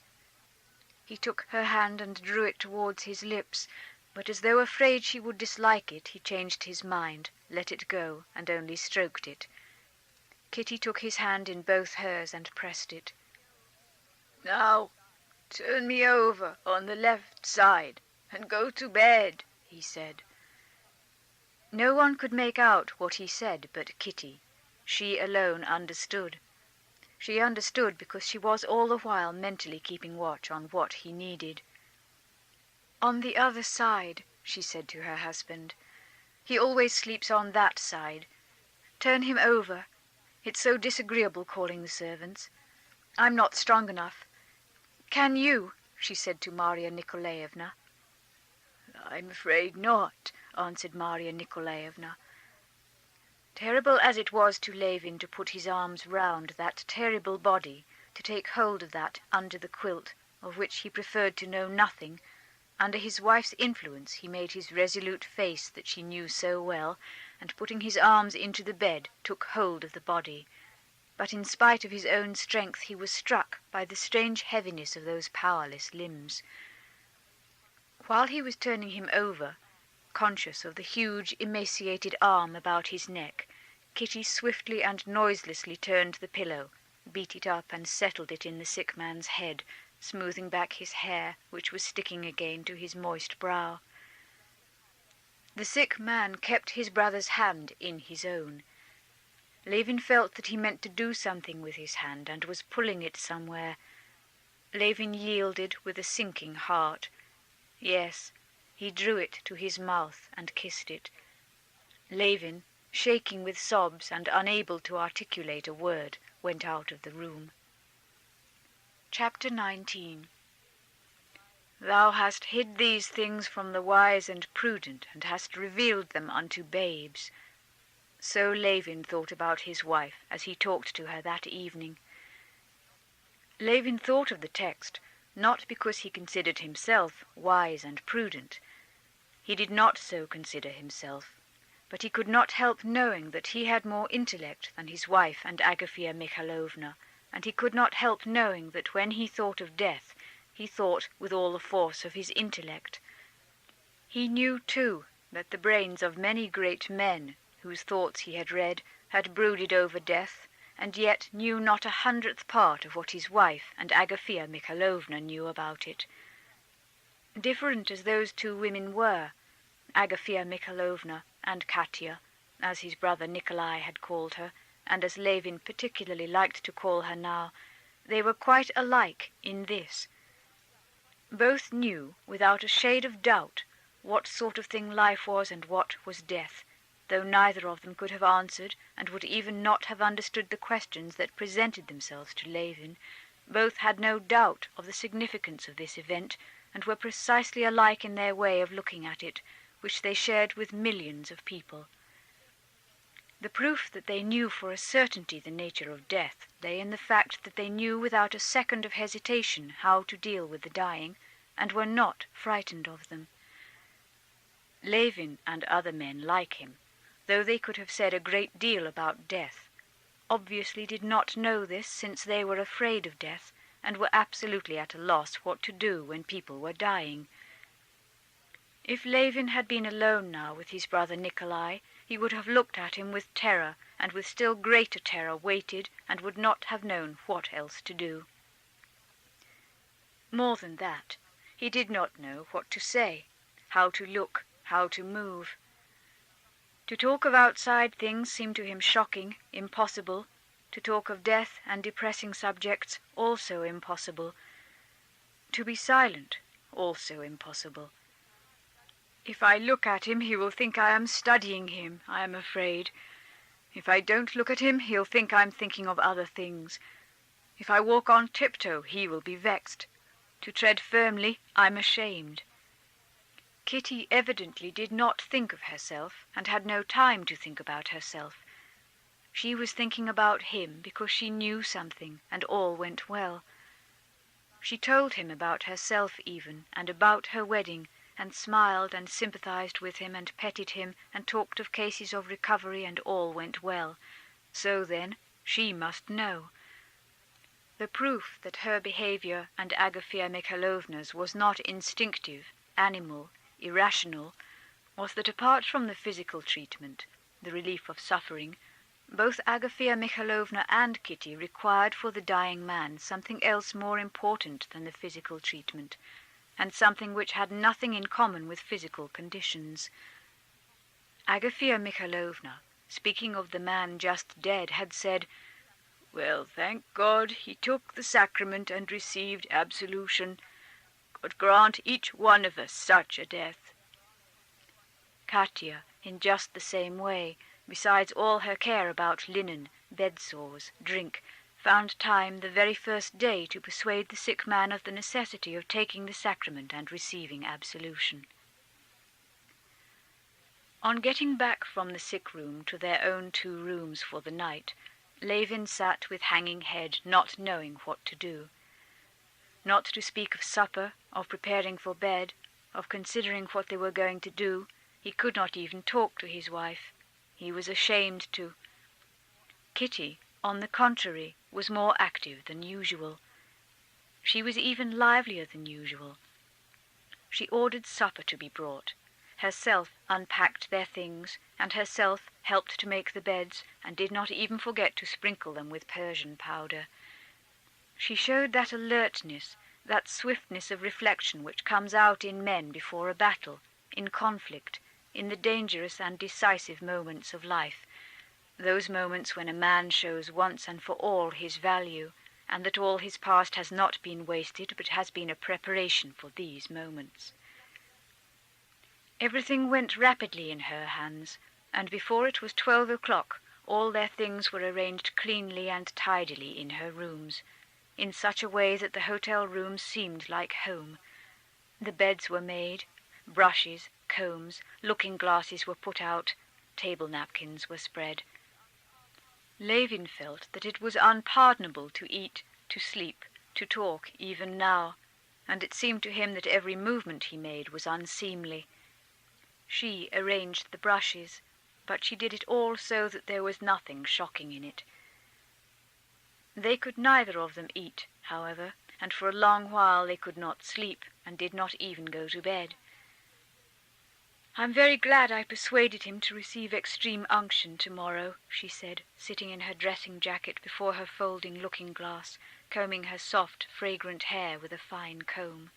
He took her hand and drew it towards his lips, but as though afraid she would dislike it, he changed his mind, let it go, and only stroked it. Kitty took his hand in both hers and pressed it. "Now, turn me over on the left side and go to bed," he said. No one could make out what he said but Kitty. She alone understood. She understood because she was all the while mentally keeping watch on what he needed. "On the other side," she said to her husband. "He always sleeps on that side. Turn him over. It's so disagreeable calling the servants. I'm not strong enough. Can you?" she said to Marya Nikolaevna. "I'm afraid not," answered Marya Nikolaevna. Terrible as it was to Levin to put his arms round that terrible body, to take hold of that under the quilt, of which he preferred to know nothing, under his wife's influence he made his resolute face that she knew so well, and putting his arms into the bed, took hold of the body. But in spite of his own strength he was struck by the strange heaviness of those powerless limbs. While he was turning him over, conscious of the huge emaciated arm about his neck, Kitty swiftly and noiselessly turned the pillow, beat it up and settled it in the sick man's head, smoothing back his hair, which was sticking again to his moist brow. The sick man kept his brother's hand in his own. Levin felt that he meant to do something with his hand and was pulling it somewhere. Levin yielded with a sinking heart. Yes, he drew it to his mouth and kissed it. Levin, shaking with sobs and unable to articulate a word, went out of the room. Chapter 19. Thou hast hid these things from the wise and prudent, and hast revealed them unto babes. So Levin thought about his wife as he talked to her that evening. Levin thought of the text, not because he considered himself wise and prudent. He did not so consider himself, but he could not help knowing that he had more intellect than his wife and Agafea Mikhailovna, and he could not help knowing that when he thought of death, he thought with all the force of his intellect. He knew, too, that the brains of many great men whose thoughts he had read had brooded over death, and yet knew not 100th part of what his wife and Agafea Mikhailovna knew about it. Different as those two women were, Agafea Mikhailovna and Katya, as his brother Nikolai had called her, and as Levin particularly liked to call her now, they were quite alike in this. Both knew, without a shade of doubt, what sort of thing life was and what was death, though neither of them could have answered, and would even not have understood the questions that presented themselves to Levin. Both had no doubt of the significance of this event, and were precisely alike in their way of looking at it, which they shared with millions of people. The proof that they knew for a certainty the nature of death lay in the fact that they knew without a second of hesitation how to deal with the dying, and were not frightened of them. Levin and other men like him, though they could have said a great deal about death, obviously did not know this, since they were afraid of death, and were absolutely at a loss what to do when people were dying. If Levin had been alone now with his brother Nikolai, he would have looked at him with terror, and with still greater terror waited, and would not have known what else to do. More than that, he did not know what to say, how to look, how to move. To talk of outside things seemed to him shocking, impossible. To talk of death and depressing subjects, also impossible. To be silent, also impossible. If I look at him, he will think I am studying him, I am afraid. If I don't look at him, he'll think I'm thinking of other things. If I walk on tiptoe, he will be vexed. To tread firmly, I'm ashamed. Kitty evidently did not think of herself, and had no time to think about herself. She was thinking about him because she knew something, and all went well. She told him about herself even, and about her wedding, and smiled and sympathized with him and petted him and talked of cases of recovery, and all went well. So then, she must know. The proof that her behavior and Agafea Mikhailovna's was not instinctive, animal, irrational, was that apart from the physical treatment, the relief of suffering, both Agafea Mikhailovna and Kitty required for the dying man something else more important than the physical treatment, and something which had nothing in common with physical conditions. Agafea Mikhailovna, speaking of the man just dead, had said, "Well, thank God, he took the sacrament and received absolution. God grant each one of us such a death." Katya, in just the same way, besides all her care about linen, bed-sores, drink, found time the very first day to persuade the sick man of the necessity of taking the sacrament and receiving absolution. On getting back from the sick room to their own 2 rooms for the night, Levin sat with hanging head, not knowing what to do. Not to speak of supper, of preparing for bed, of considering what they were going to do, he could not even talk to his wife. He was ashamed to. Kitty, on the contrary, was more active than usual. She was even livelier than usual. She ordered supper to be brought, herself unpacked their things, and herself helped to make the beds, and did not even forget to sprinkle them with Persian powder. She showed that alertness, that swiftness of reflection which comes out in men before a battle, in conflict, in the dangerous and decisive moments of life, those moments when a man shows once and for all his value, and that all his past has not been wasted, but has been a preparation for these moments. Everything went rapidly in her hands, and before it was 12 o'clock, all their things were arranged cleanly and tidily in her rooms, in such a way that the hotel rooms seemed like home. The beds were made, brushes, combs, looking-glasses were put out, table napkins were spread. Levin felt that it was unpardonable to eat, to sleep, to talk even now, and it seemed to him that every movement he made was unseemly. She arranged the brushes, but she did it all so that there was nothing shocking in it. They could neither of them eat, however, and for a long while they could not sleep, and did not even go to bed. "I'm very glad I persuaded him to receive extreme unction tomorrow," she said, sitting in her dressing jacket before her folding looking-glass, combing her soft, fragrant hair with a fine comb.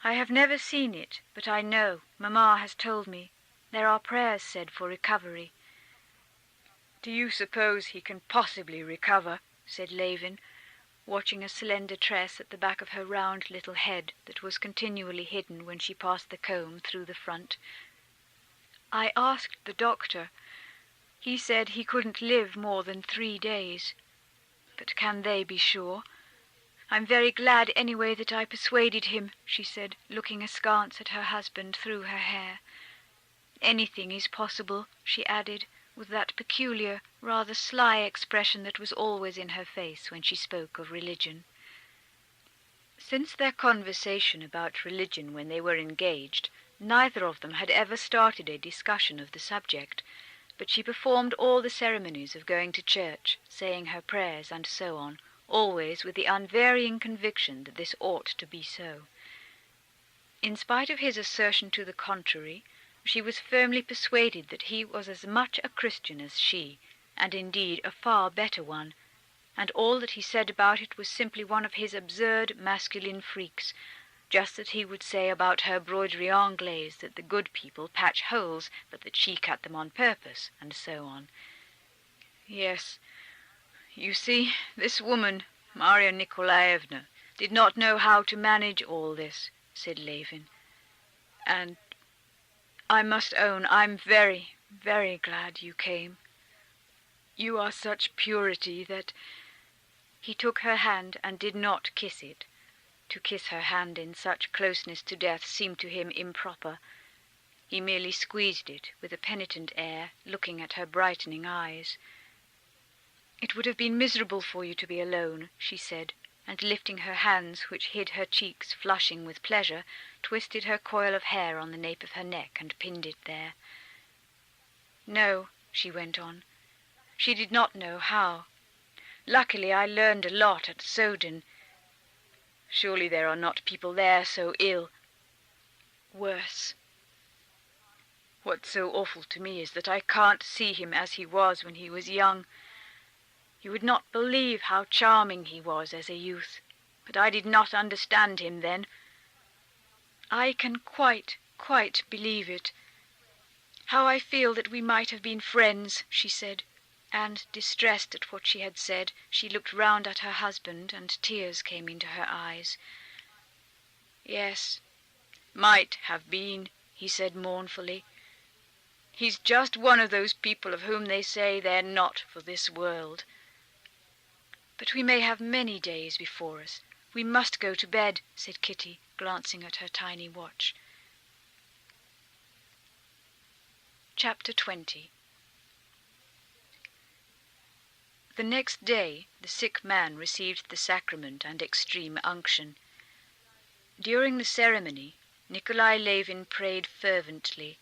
"I have never seen it, but I know, Mamma has told me, there are prayers said for recovery." "Do you suppose he can possibly recover?" said Levin, watching a slender tress at the back of her round little head that was continually hidden when she passed the comb through the front. "I asked the doctor. He said he couldn't live more than 3 days. But can they be sure? I'm very glad anyway that I persuaded him," she said, looking askance at her husband through her hair. "Anything is possible," she added, with that peculiar, rather sly expression that was always in her face when she spoke of religion. Since their conversation about religion when they were engaged, neither of them had ever started a discussion of the subject, but she performed all the ceremonies of going to church, saying her prayers, and so on, always with the unvarying conviction that this ought to be so. In spite of his assertion to the contrary, she was firmly persuaded that he was as much a Christian as she, and indeed a far better one, and all that he said about it was simply one of his absurd masculine freaks, just as he would say about her broderie anglaise that the good people patch holes, but that she cut them on purpose, and so on. "Yes, you see, this woman, Marya Nikolaevna, did not know how to manage all this," said Levin, "and I must own I'm very, very glad you came. You are such purity that—" He took her hand and did not kiss it. To kiss her hand in such closeness to death seemed to him improper. He merely squeezed it with a penitent air, looking at her brightening eyes. "It would have been miserable for you to be alone," she said, and lifting her hands, which hid her cheeks, flushing with pleasure, twisted her coil of hair on the nape of her neck and pinned it there. "No," she went on, "she did not know how. Luckily I learned a lot at Soden. Surely there are not people there so ill. Worse. What's so awful to me is that I can't see him as he was when he was young. You would not believe how charming he was as a youth, but I did not understand him then. I can quite believe it. How I feel that we might have been friends," she said, and, distressed at what she had said, she looked round at her husband, and tears came into her eyes. "Yes, might have been," he said mournfully. "He's just one of those people of whom they say they're not for this world. But we may have many days before us. We must go to bed," said Kitty, glancing at her tiny watch. Chapter 20. The next day the sick man received the sacrament and extreme unction. During the ceremony, Nikolai Levin prayed fervently.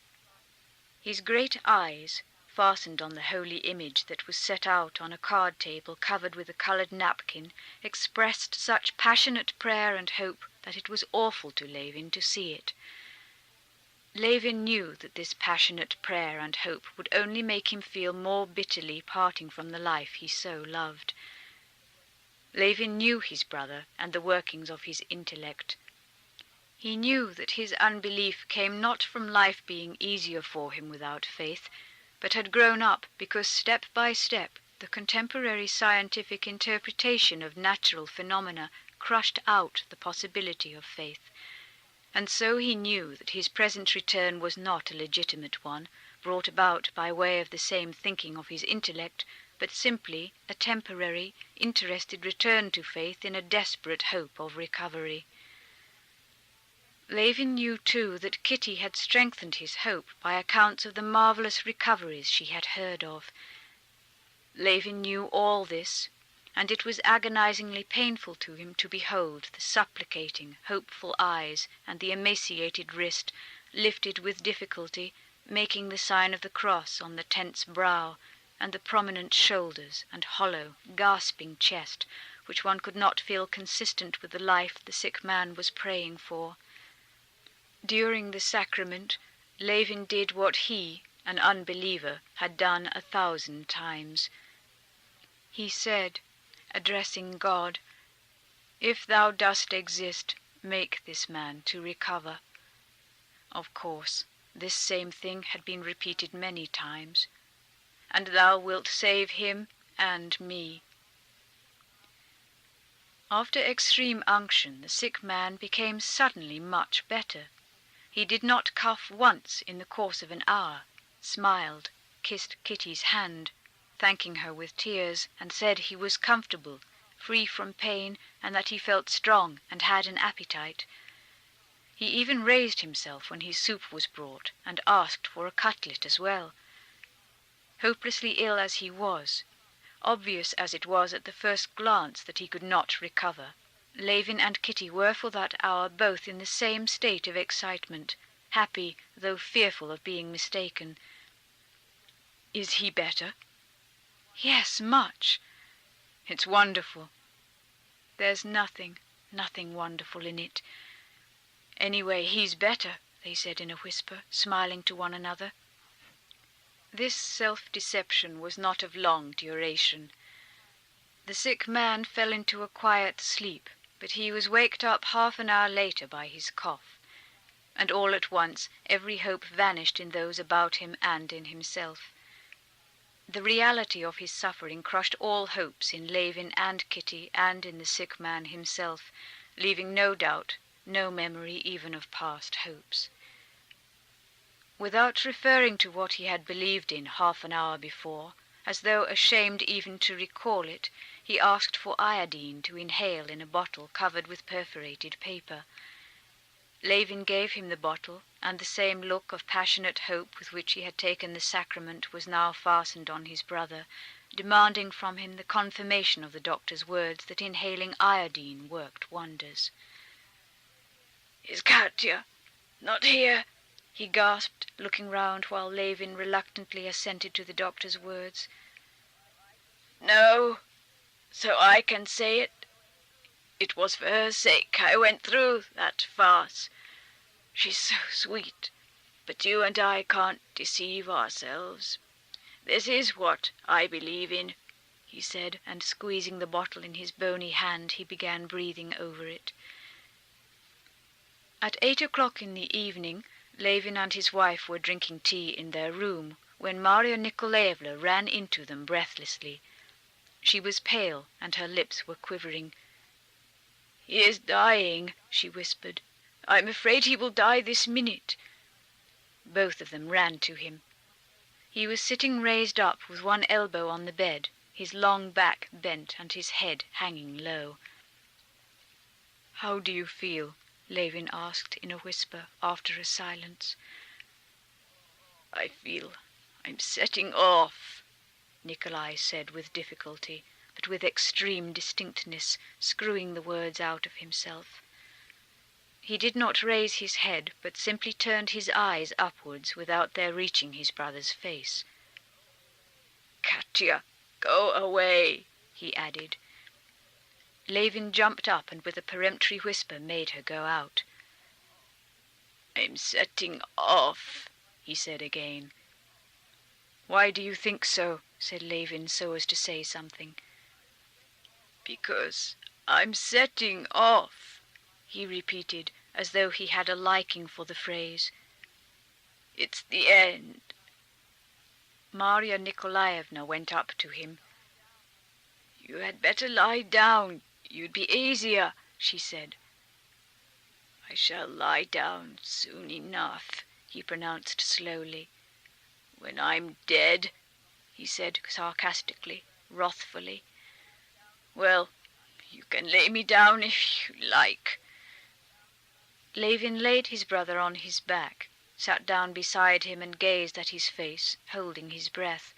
His great eyes, fastened on the holy image that was set out on a card table covered with a coloured napkin, expressed such passionate prayer and hope that it was awful to Levin to see it. Levin knew that this passionate prayer and hope would only make him feel more bitterly parting from the life he so loved. Levin knew his brother and the workings of his intellect. He knew that his unbelief came not from life being easier for him without faith, but had grown up because step by step the contemporary scientific interpretation of natural phenomena crushed out the possibility of faith. And so he knew that his present return was not a legitimate one, brought about by way of the same thinking of his intellect, but simply a temporary, interested return to faith in a desperate hope of recovery. Levin knew too that Kitty had strengthened his hope by accounts of the marvellous recoveries she had heard of. Levin knew all this, and it was agonizingly painful to him to behold the supplicating, hopeful eyes and the emaciated wrist, lifted with difficulty, making the sign of the cross on the tense brow, and the prominent shoulders and hollow, gasping chest, which one could not feel consistent with the life the sick man was praying for. During the sacrament, Levin did what he, an unbeliever, had done 1,000 times. He said, addressing God, "If thou dost exist, make this man to recover." Of course, this same thing had been repeated many times. "And thou wilt save him and me." After extreme unction, the sick man became suddenly much better. He did not cough once in the course of an hour, smiled, kissed Kitty's hand, thanking her with tears, and said he was comfortable, free from pain, and that he felt strong and had an appetite. He even raised himself when his soup was brought, and asked for a cutlet as well. Hopelessly ill as he was, obvious as it was at the first glance that he could not recover, Levin and Kitty were for that hour both in the same state of excitement, happy though fearful of being mistaken. "Is he better?" "Yes, much." "It's wonderful." "There's nothing wonderful in it." "Anyway, he's better," they said in a whisper, smiling to one another. This self-deception was not of long duration. The sick man fell into a quiet sleep, but he was waked up half an hour later by his cough, and all at once every hope vanished in those about him and in himself. The reality of his suffering crushed all hopes in Levin and Kitty and in the sick man himself, leaving no doubt, no memory even of past hopes. Without referring to what he had believed in half an hour before, as though ashamed even to recall it, he asked for iodine to inhale in a bottle covered with perforated paper. Levin gave him the bottle, and the same look of passionate hope with which he had taken the sacrament was now fastened on his brother, demanding from him the confirmation of the doctor's words that inhaling iodine worked wonders. "Is Katya not here?" he gasped, looking round while Levin reluctantly assented to the doctor's words. "No, so I can say it. It was for her sake I went through that farce. She's so sweet, but you and I can't deceive ourselves. This is what I believe in," he said, and squeezing the bottle in his bony hand, he began breathing over it. At 8 o'clock in the evening, Levin and his wife were drinking tea in their room, when Marya Nikolaevna ran into them breathlessly. She was pale, and her lips were quivering. "He is dying," she whispered. "I'm afraid he will die this minute." Both of them ran to him. He was sitting raised up with one elbow on the bed, his long back bent and his head hanging low. "How do you feel?" Levin asked in a whisper after a silence. "I feel I'm setting off," Nikolai said with difficulty, but with extreme distinctness, screwing the words out of himself. He did not raise his head, but simply turned his eyes upwards without their reaching his brother's face. "Katya, go away," he added. Levin jumped up and with a peremptory whisper made her go out. "I'm setting off," he said again. "Why do you think so?" said Levin, so as to say something. "Because I'm setting off," he repeated, as though he had a liking for the phrase. "It's the end." Marya Nikolaevna went up to him. "You had better lie down. You'd be easier," she said. "I shall lie down soon enough," he pronounced slowly. "When I'm dead," he said sarcastically, wrathfully. "Well, you can lay me down if you like." Levin laid his brother on his back, sat down beside him and gazed at his face, holding his breath.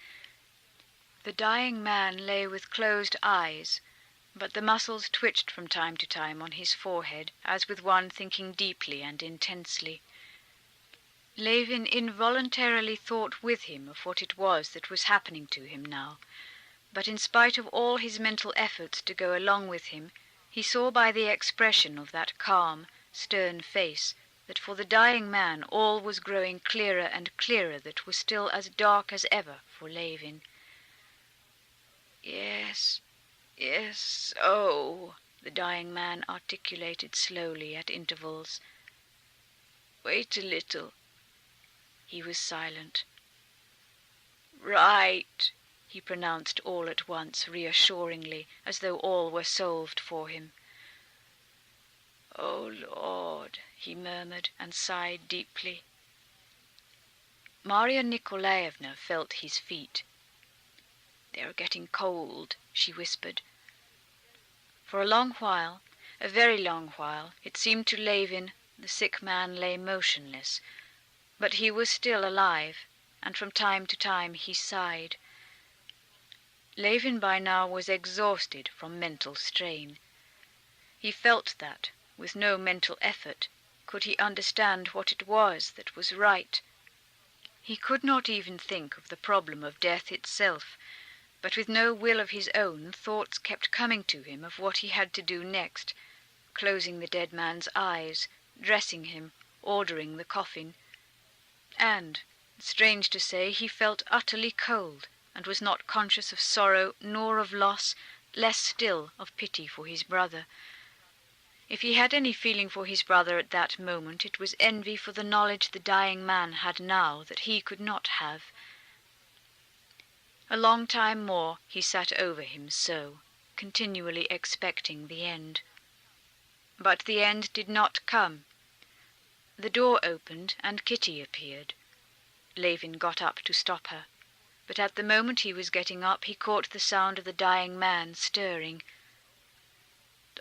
The dying man lay with closed eyes, but the muscles twitched from time to time on his forehead, as with one thinking deeply and intensely. Levin involuntarily thought with him of what it was that was happening to him now, but in spite of all his mental efforts to go along with him, he saw by the expression of that calm, stern face that for the dying man all was growing clearer and clearer, that was still as dark as ever for Levin. Yes, oh, the dying man articulated slowly at intervals. Wait a little. He was silent. Right, he pronounced all at once, reassuringly, as though all were solved for him. Oh, Lord, he murmured and sighed deeply. Marya Nikolaevna felt his feet. They are getting cold, she whispered. For a long while, a very long while, it seemed to Levin the sick man lay motionless, but he was still alive, and from time to time he sighed. Levin by now was exhausted from mental strain. He felt that, with no mental effort, could he understand what it was that was right. He could not even think of the problem of death itself, but with no will of his own, thoughts kept coming to him of what he had to do next, closing the dead man's eyes, dressing him, ordering the coffin. And, strange to say, he felt utterly cold, and was not conscious of sorrow nor of loss, less still of pity for his brother. If he had any feeling for his brother at that moment, it was envy for the knowledge the dying man had now that he could not have. A long time more he sat over him so, continually expecting the end. But the end did not come. The door opened and Kitty appeared. Levin got up to stop her, but at the moment he was getting up he caught the sound of the dying man stirring.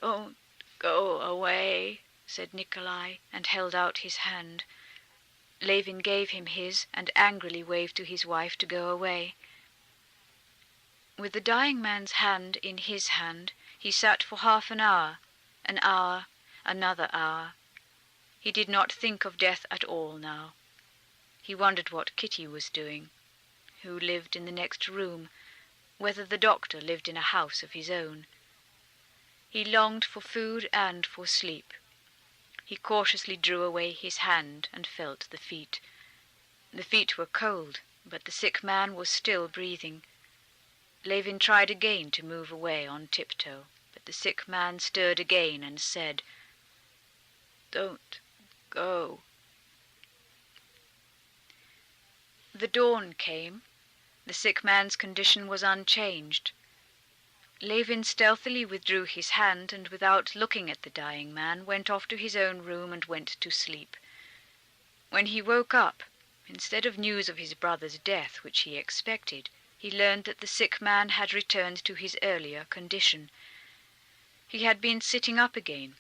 Don't go away, said Nikolai, and held out his hand. Levin gave him his and angrily waved to his wife to go away. With the dying man's hand in his hand, he sat for half an hour, another hour. He did not think of death at all now. He wondered what Kitty was doing, who lived in the next room, whether the doctor lived in a house of his own. He longed for food and for sleep. He cautiously drew away his hand and felt the feet. The feet were cold, but the sick man was still breathing. Levin tried again to move away on tiptoe, but the sick man stirred again and said, Don't go. The dawn came. The sick man's condition was unchanged. Levin stealthily withdrew his hand, and without looking at the dying man, went off to his own room and went to sleep. When he woke up, instead of news of his brother's death, which he expected, he learned that the sick man had returned to his earlier condition. He had been sitting up again,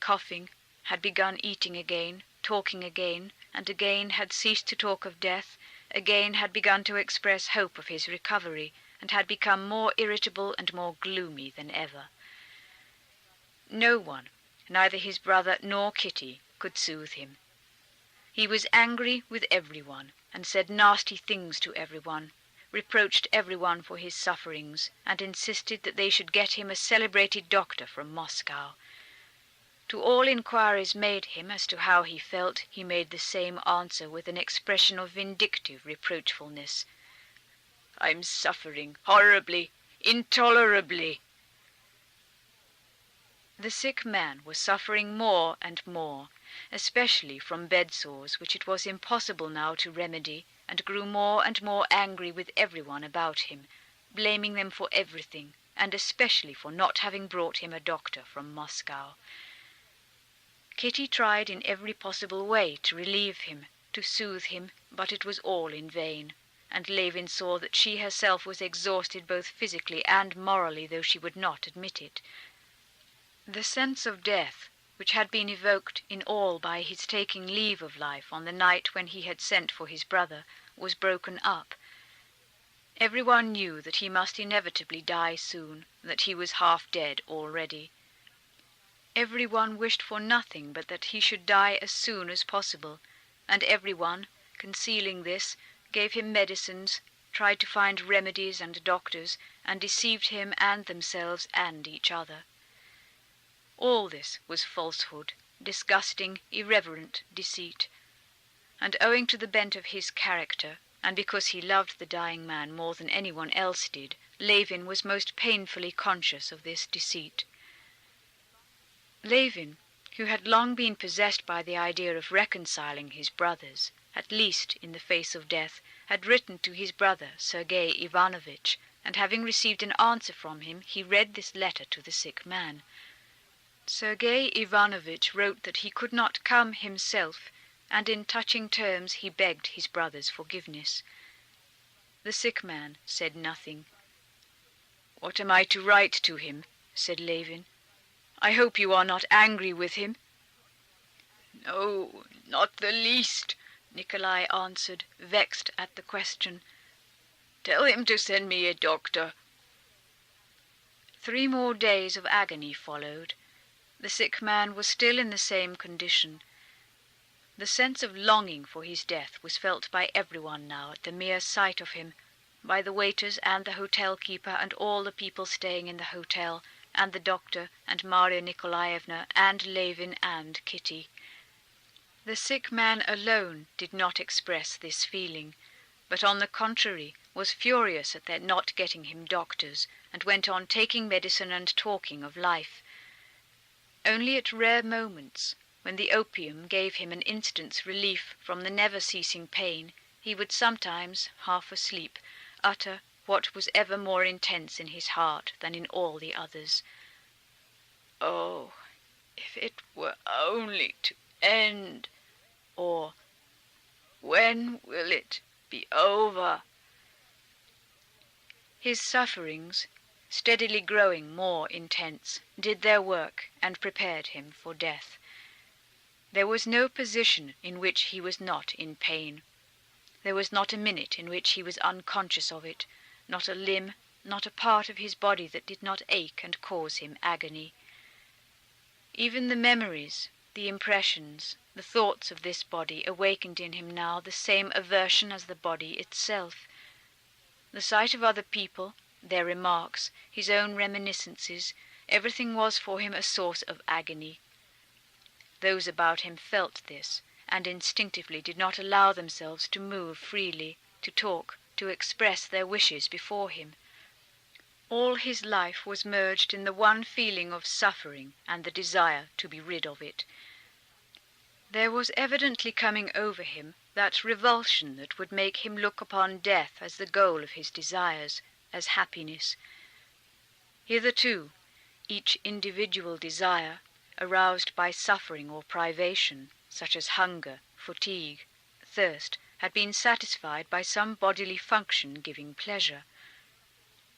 coughing, had begun eating again, talking again, and again had ceased to talk of death, again had begun to express hope of his recovery, and had become more irritable and more gloomy than ever. No one, neither his brother nor Kitty, could soothe him. He was angry with everyone, and said nasty things to everyone, reproached everyone for his sufferings, and insisted that they should get him a celebrated doctor from Moscow. To all inquiries made him as to how he felt, he made the same answer with an expression of vindictive reproachfulness. I'm suffering horribly, intolerably. The sick man was suffering more and more, especially from bed-sores, which it was impossible now to remedy, and grew more and more angry with everyone about him, blaming them for everything, and especially for not having brought him a doctor from Moscow. Kitty tried in every possible way to relieve him, to soothe him, but it was all in vain, and Levin saw that she herself was exhausted both physically and morally, though she would not admit it. The sense of death, which had been evoked in all by his taking leave of life on the night when he had sent for his brother, was broken up. Everyone knew that he must inevitably die soon, that he was half dead already. Everyone wished for nothing but that he should die as soon as possible, and everyone, concealing this, gave him medicines, tried to find remedies and doctors, and deceived him and themselves and each other. All this was falsehood, disgusting, irreverent deceit, and owing to the bent of his character, and because he loved the dying man more than anyone else did, Levin was most painfully conscious of this deceit. Levin, who had long been possessed by the idea of reconciling his brothers, at least in the face of death, had written to his brother Sergei Ivanovitch, and having received an answer from him, he read this letter to the sick man. Sergei Ivanovitch wrote that he could not come himself, and in touching terms he begged his brother's forgiveness. The sick man said nothing. "What am I to write to him?" said Levin. "I hope you are not angry with him." "No, not the least," Nikolai answered, vexed at the question. "Tell him to send me a doctor." 3 more days of agony followed. The sick man was still in the same condition. The sense of longing for his death was felt by everyone now at the mere sight of him, by the waiters and the hotel keeper and all the people staying in the hotel, and the doctor and Marya Nikolaevna and Levin and Kitty. The sick man alone did not express this feeling, but on the contrary was furious at their not getting him doctors, and went on taking medicine and talking of life. Only at rare moments, when the opium gave him an instant's relief from the never-ceasing pain, he would sometimes, half asleep, utter what was ever more intense in his heart than in all the others. "Oh, if it were only to end," or "When will it be over?" His sufferings, steadily growing more intense, did their work and prepared him for death. There was no position in which he was not in pain. There was not a minute in which he was unconscious of it, not a limb, not a part of his body that did not ache and cause him agony. Even the memories, the impressions, the thoughts of this body awakened in him now the same aversion as the body itself. The sight of other people, their remarks, his own reminiscences, everything was for him a source of agony. Those about him felt this, and instinctively did not allow themselves to move freely, to talk, to express their wishes before him. All his life was merged in the one feeling of suffering and the desire to be rid of it. There was evidently coming over him that revulsion that would make him look upon death as the goal of his desires, as happiness. Hitherto, each individual desire, aroused by suffering or privation, such as hunger, fatigue, thirst, had been satisfied by some bodily function giving pleasure.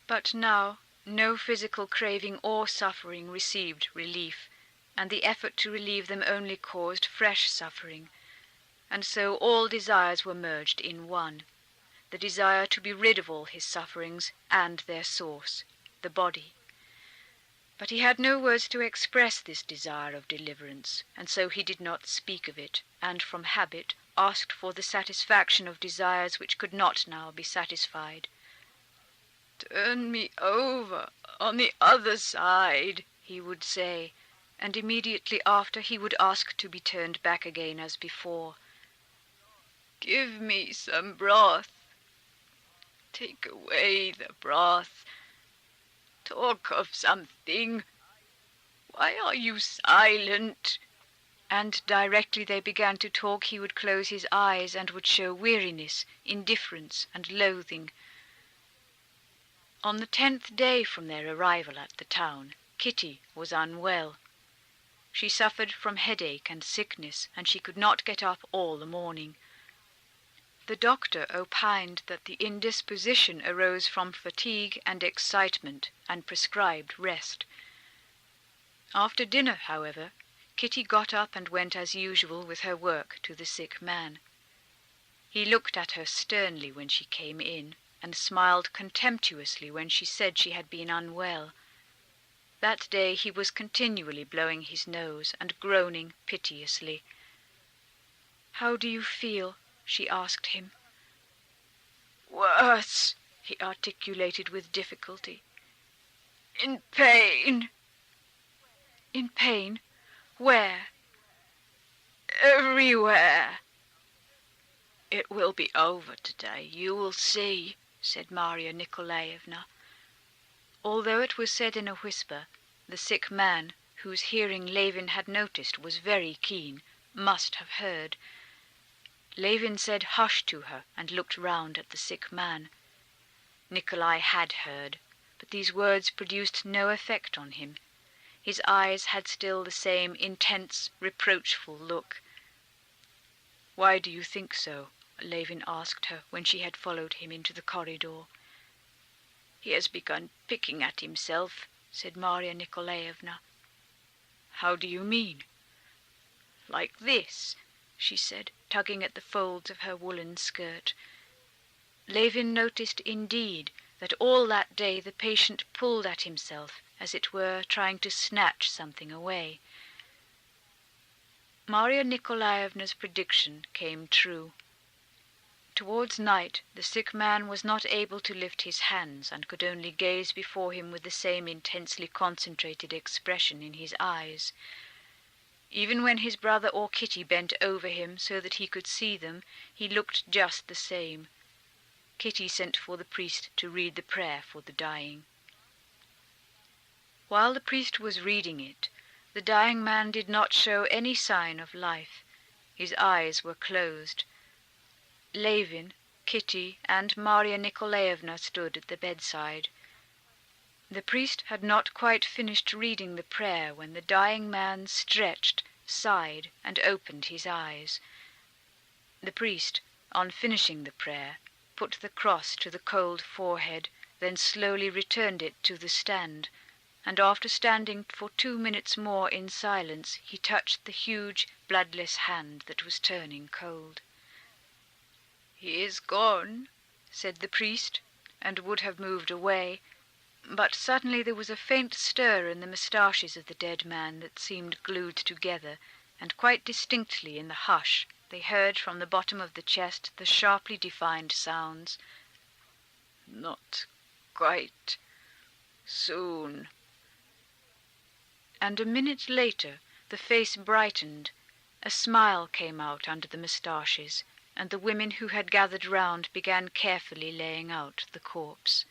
But now no physical craving or suffering received relief, and the effort to relieve them only caused fresh suffering, and so all desires were merged in one, the desire to be rid of all his sufferings and their source, the body. But he had no words to express this desire of deliverance, and so he did not speak of it, and from habit asked for the satisfaction of desires which could not now be satisfied. "Turn me over on the other side," he would say, and immediately after he would ask to be turned back again as before. "Give me some broth. Take away the broth. Talk of something. Why are you silent?" And directly they began to talk he would close his eyes and would show weariness, indifference, and loathing. On the 10th day from their arrival at the town, Kitty was unwell. She suffered from headache and sickness, and she could not get up all the morning. The doctor opined that the indisposition arose from fatigue and excitement, and prescribed rest. After dinner, however, Kitty got up and went as usual with her work to the sick man. He looked at her sternly when she came in, and smiled contemptuously when she said she had been unwell. That day he was continually blowing his nose and groaning piteously. "How do you feel?" she asked him. "Worse," he articulated with difficulty. "In pain." "In pain? Where?" "Everywhere." "It will be over today, you will see," said Marya Nikolaevna. Although it was said in a whisper, the sick man, whose hearing Levin had noticed was very keen, must have heard. Levin said "hush" to her and looked round at the sick man. Nikolai had heard, but these words produced no effect on him. His eyes had still the same intense, reproachful look. "Why do you think so?" Levin asked her when she had followed him into the corridor. "He has begun picking at himself," said Marya Nikolaevna. "How do you mean?" "Like this," she said, tugging at the folds of her woolen skirt. Levin noticed indeed that all that day the patient pulled at himself, as it were trying to snatch something away. Marya Nikolaevna's prediction came true. Towards night the sick man was not able to lift his hands and could only gaze before him with the same intensely concentrated expression in his eyes. Even when his brother or Kitty bent over him so that he could see them, he looked just the same. Kitty sent for the priest to read the prayer for the dying. While the priest was reading it, the dying man did not show any sign of life. His eyes were closed. Levin, Kitty, and Marya Nikolaevna stood at the bedside. The priest had not quite finished reading the prayer when the dying man stretched, sighed, and opened his eyes. The priest, on finishing the prayer, put the cross to the cold forehead, then slowly returned it to the stand, and after standing for 2 minutes more in silence, he touched the huge, bloodless hand that was turning cold. "He is gone," said the priest, and would have moved away, but suddenly there was a faint stir in the moustaches of the dead man that seemed glued together, and quite distinctly in the hush they heard from the bottom of the chest the sharply defined sounds, "Not quite soon." And a minute later the face brightened, a smile came out under the moustaches, and the women who had gathered round began carefully laying out the corpse.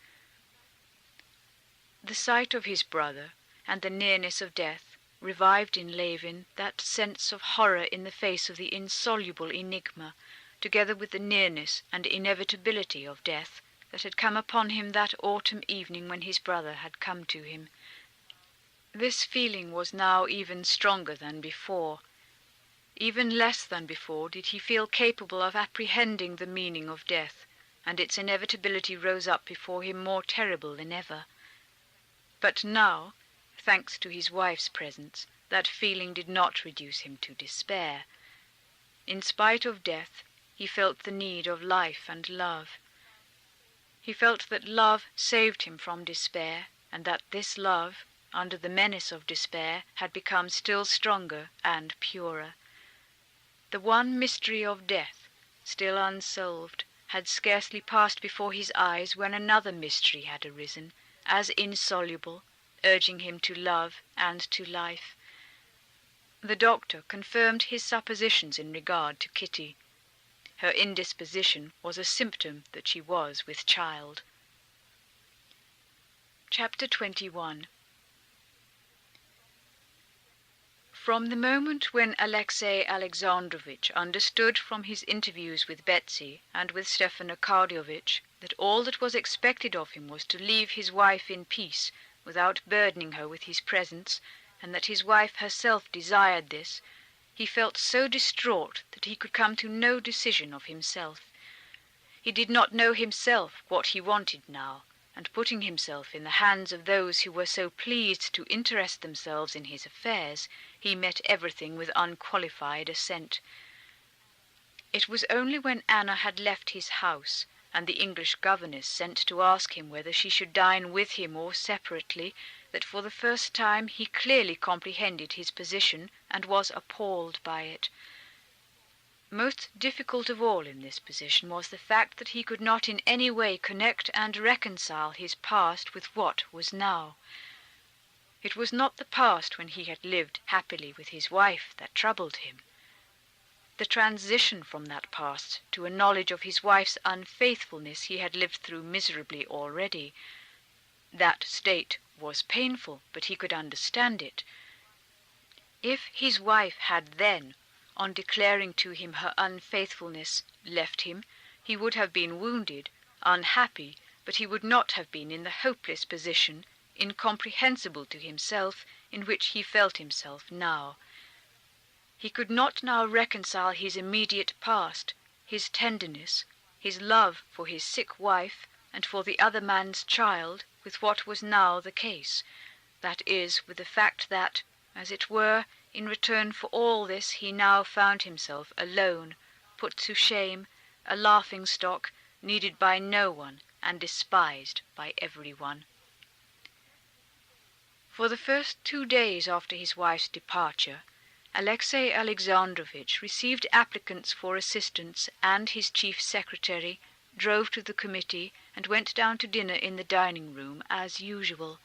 The sight of his brother and the nearness of death revived in Levin that sense of horror in the face of the insoluble enigma, together with the nearness and inevitability of death that had come upon him that autumn evening when his brother had come to him. This feeling was now even stronger than before. Even less than before did he feel capable of apprehending the meaning of death, and its inevitability rose up before him more terrible than ever. But now, thanks to his wife's presence, that feeling did not reduce him to despair. In spite of death, he felt the need of life and love. He felt that love saved him from despair, and that this love, under the menace of despair, had become still stronger and purer. The one mystery of death, still unsolved, had scarcely passed before his eyes when another mystery had arisen, as insoluble, urging him to love and to life. The doctor confirmed his suppositions in regard to Kitty. Her indisposition was a symptom that she was with child. Chapter 21. From the moment when Alexey Alexandrovitch understood from his interviews with Betsy and with Stepan Arkadyevitch that all that was expected of him was to leave his wife in peace, without burdening her with his presence, and that his wife herself desired this, he felt so distraught that he could come to no decision of himself. He did not know himself what he wanted now, and putting himself in the hands of those who were so pleased to interest themselves in his affairs, he met everything with unqualified assent. It was only when Anna had left his house, and the English governess sent to ask him whether she should dine with him or separately, that for the first time he clearly comprehended his position and was appalled by it. Most difficult of all in this position was the fact that he could not in any way connect and reconcile his past with what was now. It was not the past when he had lived happily with his wife that troubled him. The transition from that past to a knowledge of his wife's unfaithfulness he had lived through miserably already. That state was painful, but he could understand it. If his wife had then, on declaring to him her unfaithfulness, left him, he would have been wounded, unhappy, but he would not have been in the hopeless position, incomprehensible to himself, in which he felt himself now. He could not now reconcile his immediate past, his tenderness, his love for his sick wife and for the other man's child, with what was now the case, that is, with the fact that, as it were, in return for all this he now found himself alone, put to shame, a laughing-stock, needed by no one and despised by every one. For the first 2 days after his wife's departure, Alexey Alexandrovitch received applicants for assistance, and his chief secretary drove to the committee and went down to dinner in the dining-room as usual.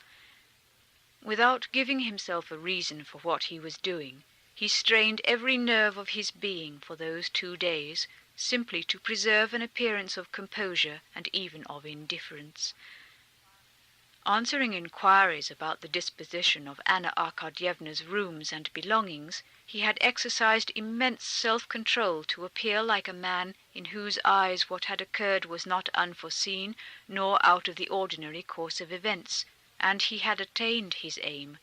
Without giving himself a reason for what he was doing, he strained every nerve of his being for those 2 days, simply to preserve an appearance of composure and even of indifference. Answering inquiries about the disposition of Anna Arkadyevna's rooms and belongings, he had exercised immense self-control to appear like a man in whose eyes what had occurred was not unforeseen nor out of the ordinary course of events, and he had attained his aim.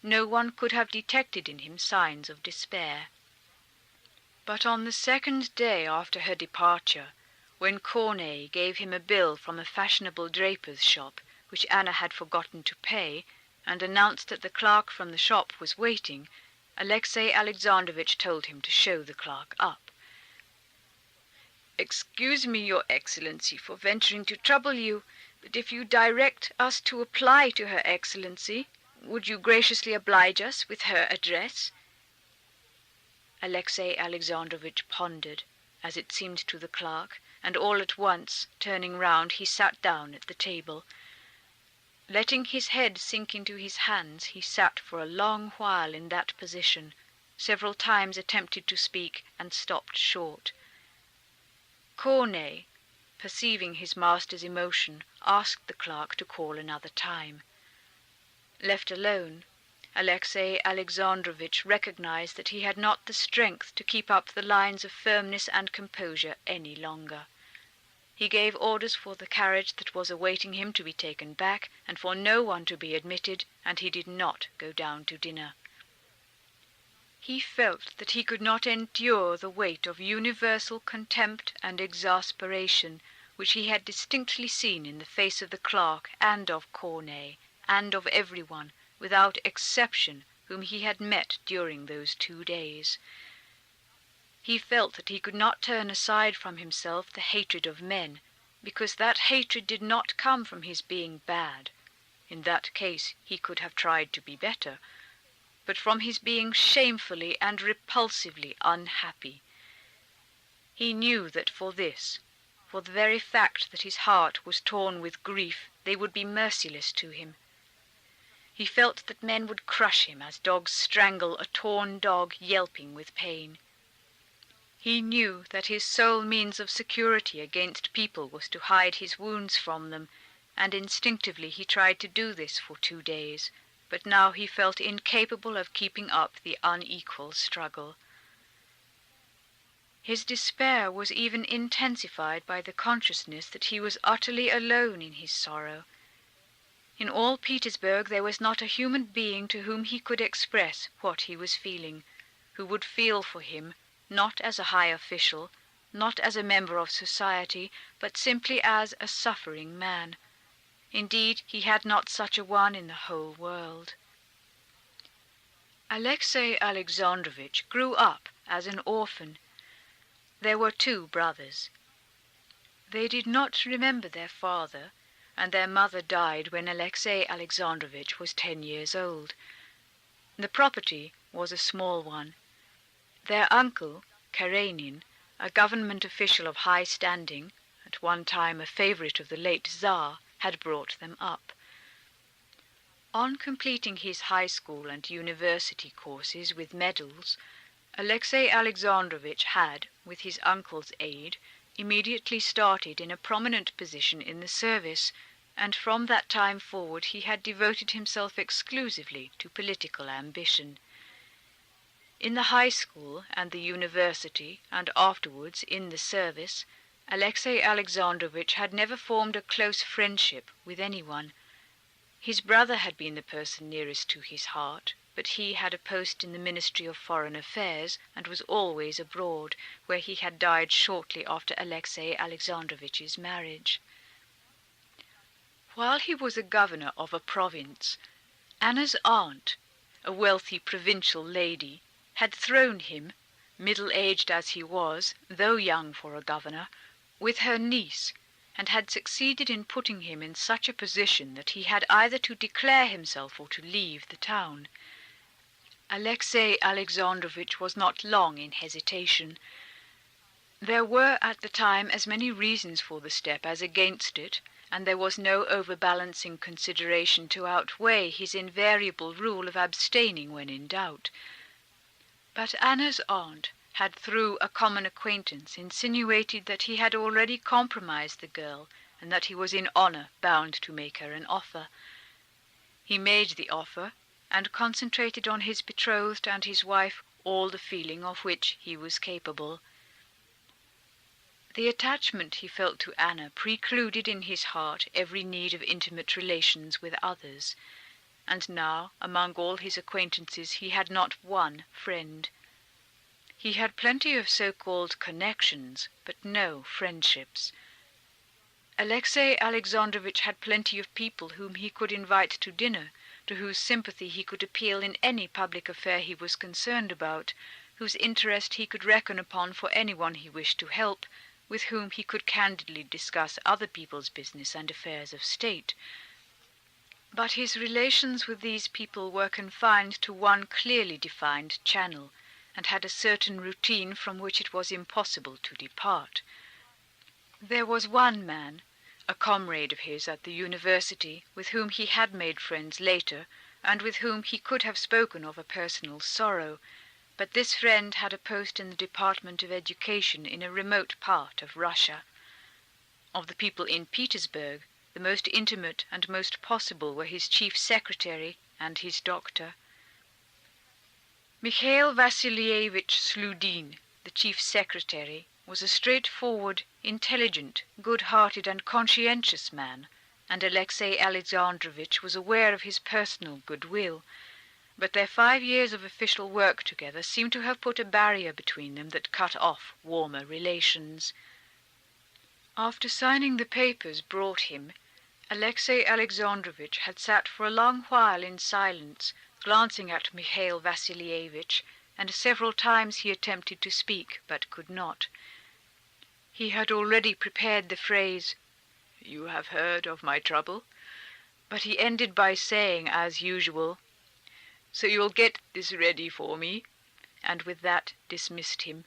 No one could have detected in him signs of despair. But on the 2nd day after her departure, when Corney gave him a bill from a fashionable draper's shop, which Anna had forgotten to pay, and announced that the clerk from the shop was waiting, Alexey Alexandrovitch told him to show the clerk up. "Excuse me, your Excellency, for venturing to trouble you, but if you direct us to apply to Her Excellency, would you graciously oblige us with her address?" Alexey Alexandrovitch pondered, as it seemed to the clerk, and all at once, turning round, he sat down at the table. Letting his head sink into his hands, he sat for a long while in that position, several times attempted to speak, and stopped short. Corney, perceiving his master's emotion, asked the clerk to call another time. Left alone, Alexey Alexandrovitch recognized that he had not the strength to keep up the lines of firmness and composure any longer. He gave orders for the carriage that was awaiting him to be taken back, and for no one to be admitted, and he did not go down to dinner. He felt that he could not endure the weight of universal contempt and exasperation, which he had distinctly seen in the face of the clerk and of Corney, and of everyone, without exception, whom he had met during those 2 days. He felt that he could not turn aside from himself the hatred of men, because that hatred did not come from his being bad. In that case he could have tried to be better, but from his being shamefully and repulsively unhappy. He knew that for this, for the very fact that his heart was torn with grief, they would be merciless to him. He felt that men would crush him as dogs strangle a torn dog yelping with pain. He knew that his sole means of security against people was to hide his wounds from them, and instinctively he tried to do this for 2 days, but now he felt incapable of keeping up the unequal struggle. His despair was even intensified by the consciousness that he was utterly alone in his sorrow. In all Petersburg there was not a human being to whom he could express what he was feeling, who would feel for him, not as a high official, not as a member of society, but simply as a suffering man. Indeed, he had not such a one in the whole world. Alexey Alexandrovitch grew up as an orphan. There were 2 brothers. They did not remember their father, and their mother died when Alexey Alexandrovitch was 10 years old. The property was a small one. Their uncle, Karenin, a government official of high standing, at one time a favorite of the late Tsar, had brought them up. On completing his high school and university courses with medals, Alexey Alexandrovitch had, with his uncle's aid, immediately started in a prominent position in the service, and from that time forward he had devoted himself exclusively to political ambition. In the high school and the university, and afterwards in the service, Alexey Alexandrovitch had never formed a close friendship with anyone. His brother had been the person nearest to his heart, but he had a post in the Ministry of Foreign Affairs and was always abroad, where he had died shortly after Alexey Alexandrovitch's marriage. While he was a governor of a province, Anna's aunt, a wealthy provincial lady, had thrown him, middle-aged as he was, though young for a governor, with her niece, and had succeeded in putting him in such a position that he had either to declare himself or to leave the town. Alexey Alexandrovitch was not long in hesitation. There were at the time as many reasons for the step as against it, and there was no overbalancing consideration to outweigh his invariable rule of abstaining when in doubt. But Anna's aunt had, through a common acquaintance, insinuated that he had already compromised the girl, and that he was in honour bound to make her an offer. He made the offer, and concentrated on his betrothed and his wife all the feeling of which he was capable. The attachment he felt to Anna precluded in his heart every need of intimate relations with others, and now, among all his acquaintances, he had not one friend. He had plenty of so-called connections, but no friendships. Alexey Alexandrovitch had plenty of people whom he could invite to dinner, to whose sympathy he could appeal in any public affair he was concerned about, whose interest he could reckon upon for anyone he wished to help, with whom he could candidly discuss other people's business and affairs of state. But his relations with these people were confined to one clearly defined channel, and had a certain routine from which it was impossible to depart. There was one man, a comrade of his at the university, with whom he had made friends later, and with whom he could have spoken of a personal sorrow, but this friend had a post in the Department of Education in a remote part of Russia. Of the people in Petersburg, the most intimate and most possible were his chief secretary and his doctor. Mikhail Vassilievich Sludin, the chief secretary, was a straightforward, intelligent, good-hearted and conscientious man, and Alexey Alexandrovitch was aware of his personal goodwill, but their 5 years of official work together seemed to have put a barrier between them that cut off warmer relations. After signing the papers brought him, Alexey Alexandrovitch had sat for a long while in silence, glancing at Mikhail Vassilievich, and several times he attempted to speak, but could not. He had already prepared the phrase, "You have heard of my trouble," but he ended by saying, as usual, "So you'll get this ready for me," and with that dismissed him.